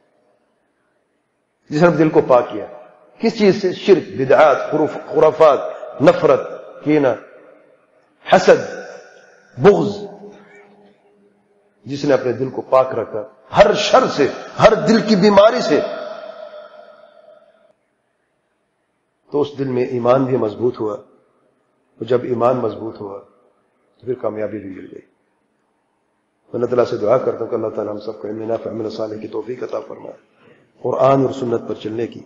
جس نے دل کو پاک کیا۔ کس چیز سے؟ شرک، بدعات، خرافات، نفرت، کینہ، حسد، بغض۔ جس نے اپنے دل کو پاک رکھا ہر شر سے، ہر دل کی بیماری سے، تو اس دل میں ایمان بھی مضبوط ہوا، اور جب ایمان مضبوط ہوا تو پھر کامیابی بھی مل گئی۔ اللہ تعالیٰ سے دعا کرتا ہوں کہ اللہ تعالیٰ ہم سب کو علم نافع عمل صالح کی توفیق عطا فرمائے، قرآن اور سنت پر چلنے کی،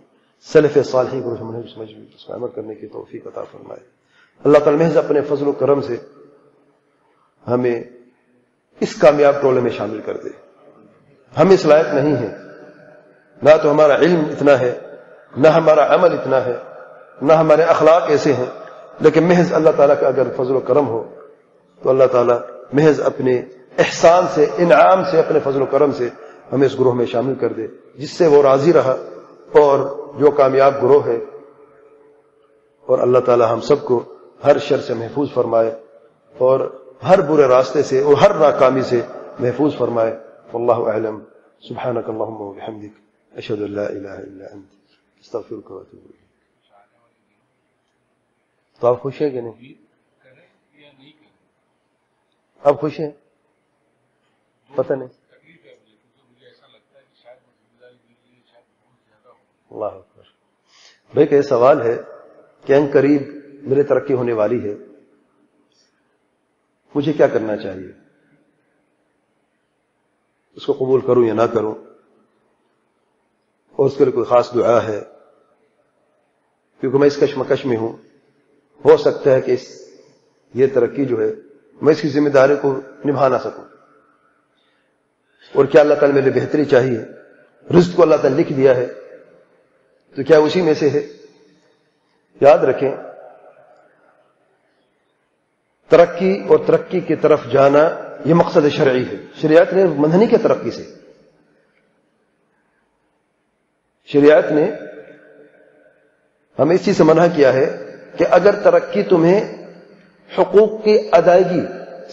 سلف صالحین کو سمجھ اس پر عمل کرنے کی توفیق عطا فرمائے۔ اللہ تعالیٰ محض اپنے فضل و کرم سے ہمیں اس کامیاب ٹولے میں شامل کر دے۔ ہم اس لائق نہیں ہیں، نہ تو ہمارا علم اتنا ہے، نہ ہمارا عمل اتنا ہے، نہ ہمارے اخلاق ایسے ہیں، لیکن محض اللہ تعالیٰ کا اگر فضل و کرم ہو تو اللہ تعالیٰ محض اپنے احسان سے، انعام سے، اپنے فضل و کرم سے ہمیں اس گروہ میں شامل کر دے جس سے وہ راضی رہا اور جو کامیاب گروہ ہے۔ اور اللہ تعالیٰ ہم سب کو ہر شر سے محفوظ فرمائے اور ہر برے راستے سے اور ہر ناکامی سے محفوظ فرمائے۔ واللہ اعلم، سبحانک اللہم و بحمدک، اشہد ان لا الہ الا انت، استغفرک و اتوب الیک۔ تو آپ خوش ہیں کہ نہیں؟ آپ خوش ہیں؟ پتہ نہیں۔ اللہ اکبر۔ بھائی کہ یہ سوال ہے کہ ان قریب میرے ترقی ہونے والی ہے، مجھے کیا کرنا چاہیے؟ اس کو قبول کروں یا نہ کروں، اور اس کے لیے کوئی خاص دعا ہے؟ کیونکہ میں اس کشمکش میں ہوں، ہو سکتا ہے کہ یہ ترقی جو ہے میں اس کی ذمہ داری کو نبھا نہ سکوں، اور کیا اللہ تعالیٰ میرے بہتری چاہیے؟ رزق کو اللہ تعالیٰ لکھ دیا ہے تو کیا اسی میں سے ہے؟ یاد رکھیں، ترقی اور ترقی کی طرف جانا یہ مقصد شرعی ہے۔ شریعت نے منع نہیں کیا ترقی سے، شریعت نے ہمیں اس چیز سے منع کیا ہے کہ اگر ترقی تمہیں حقوق کی ادائیگی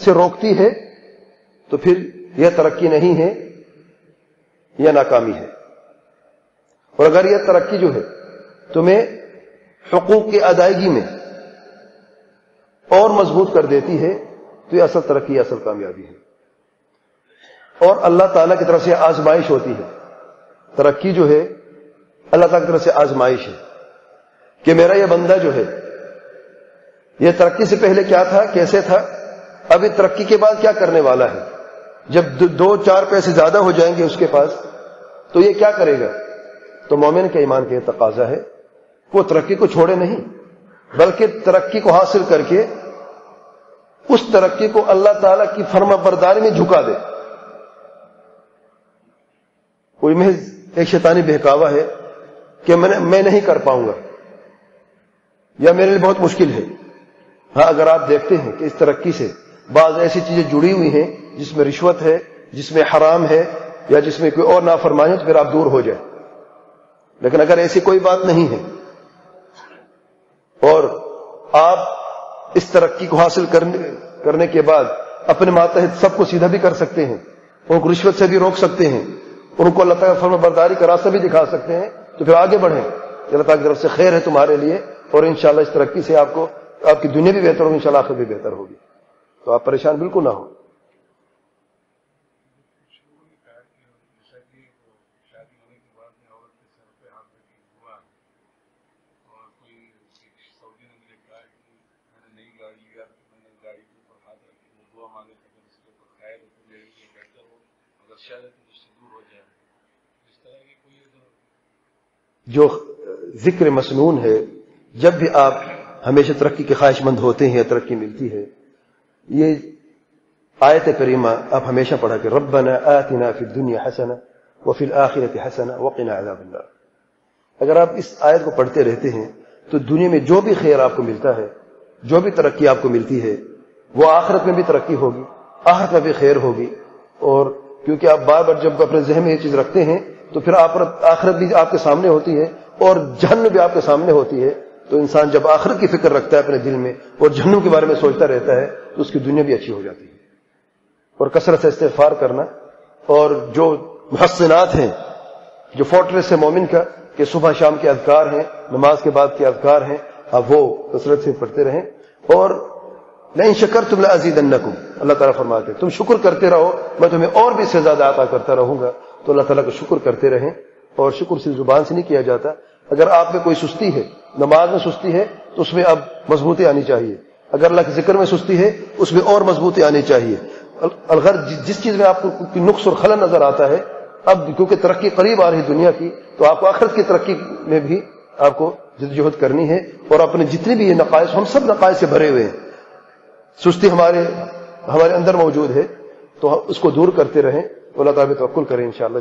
سے روکتی ہے تو پھر یہ ترقی نہیں ہے، یہ ناکامی ہے، اور اگر یہ ترقی جو ہے تمہیں حقوق کی ادائیگی میں اور مضبوط کر دیتی ہے تو یہ اصل ترقی، اصل کامیابی ہے۔ اور اللہ تعالیٰ کی طرف سے آزمائش ہوتی ہے، ترقی جو ہے اللہ تعالیٰ کی طرف سے آزمائش ہے کہ میرا یہ بندہ جو ہے یہ ترقی سے پہلے کیا تھا، کیسے تھا، اب یہ ترقی کے بعد کیا کرنے والا ہے۔ جب 2-4 پیسے زیادہ ہو جائیں گے اس کے پاس تو یہ کیا کرے گا؟ تو مومن کے ایمان کا یہ تقاضا ہے وہ ترقی کو چھوڑے نہیں، بلکہ ترقی کو حاصل کر کے اس ترقی کو اللہ تعالیٰ کی فرما برداری میں جھکا دے۔ کوئی محض ایک شیطانی بہکاوا ہے کہ میں نہیں کر پاؤں گا یا میرے لیے بہت مشکل ہے۔ ہاں، اگر آپ دیکھتے ہیں کہ اس ترقی سے بعض ایسی چیزیں جڑی ہوئی ہیں جس میں رشوت ہے، جس میں حرام ہے، یا جس میں کوئی اور نافرمانی ہے، تو پھر آپ دور ہو جائیں۔ لیکن اگر ایسی کوئی بات نہیں ہے اور آپ اس ترقی کو حاصل کرنے کے بعد اپنے ماتحت سب کو سیدھا بھی کر سکتے ہیں، ان کو رشوت سے بھی روک سکتے ہیں، ان کو اللہ تعالیٰ فرما برداری کا راستہ بھی دکھا سکتے ہیں، تو پھر آگے بڑھیں۔ اللہ تعالیٰ کی طرف سے خیر ہے تمہارے لیے، اور انشاءاللہ اس ترقی سے آپ کی دنیا بھی بہتر ہوگی، انشاءاللہ آخرت بھی بہتر ہوگی۔ تو آپ پریشان بالکل نہ ہو۔ جو ذکر مسنون ہے، جب بھی آپ ہمیشہ ترقی کے خواہش مند ہوتے ہیں یا ترقی ملتی ہے، یہ آیت کریمہ آپ ہمیشہ پڑھا کہ ربنا آتنا فی الدنیا حسنہ وفی الآخرۃ حسنہ وقنا عذاب النار۔ اگر آپ اس آیت کو پڑھتے رہتے ہیں تو دنیا میں جو بھی خیر آپ کو ملتا ہے، جو بھی ترقی آپ کو ملتی ہے، وہ آخرت میں بھی ترقی ہوگی، آخرت میں بھی خیر ہوگی۔ اور کیونکہ آپ بار بار جب اپنے ذہن میں یہ چیز رکھتے ہیں تو پھر آخرت بھی آپ کے سامنے ہوتی ہے اور جہنم بھی آپ کے سامنے ہوتی ہے۔ تو انسان جب آخرت کی فکر رکھتا ہے اپنے دل میں اور جہنم کے بارے میں سوچتا رہتا ہے تو اس کی دنیا بھی اچھی ہو جاتی ہے۔ اور کثرت سے استغفار کرنا، اور جو محسنات ہیں، جو فورٹریس ہے مومن کا کہ صبح شام کے اذکار ہیں، نماز کے بعد کے اذکار ہیں، آپ وہ کثرت سے پڑھتے رہیں۔ اور لئن شکرتم لازیدنکم، اللہ تعالیٰ فرماتے ہیں تم شکر کرتے رہو میں تمہیں اور بھی سے زیادہ عطا کرتا رہوں گا۔ تو اللہ تعالیٰ کا شکر کرتے رہیں، اور شکر صرف زبان سے نہیں کیا جاتا۔ اگر آپ میں کوئی سستی ہے، نماز میں سستی ہے، تو اس میں اب مضبوطی آنی چاہیے۔ اگر اللہ کے ذکر میں سستی ہے اس میں اور مضبوطی آنی چاہیے. الغرض جس چیز میں آپ کو نقص اور خلل نظر آتا ہے، اب کیونکہ ترقی قریب آ رہی ہے دنیا کی، تو آپ کو آخرت کی ترقی میں بھی آپ کو جدوجہد کرنی ہے. اور اپنے جتنے بھی یہ نقائص، ہم سب نقائص سے بھرے ہوئے ہیں، سستی ہمارے اندر موجود ہے، تو اس کو دور کرتے رہیں. اللہ تعالیٰ توکل کریں انشاءاللہ.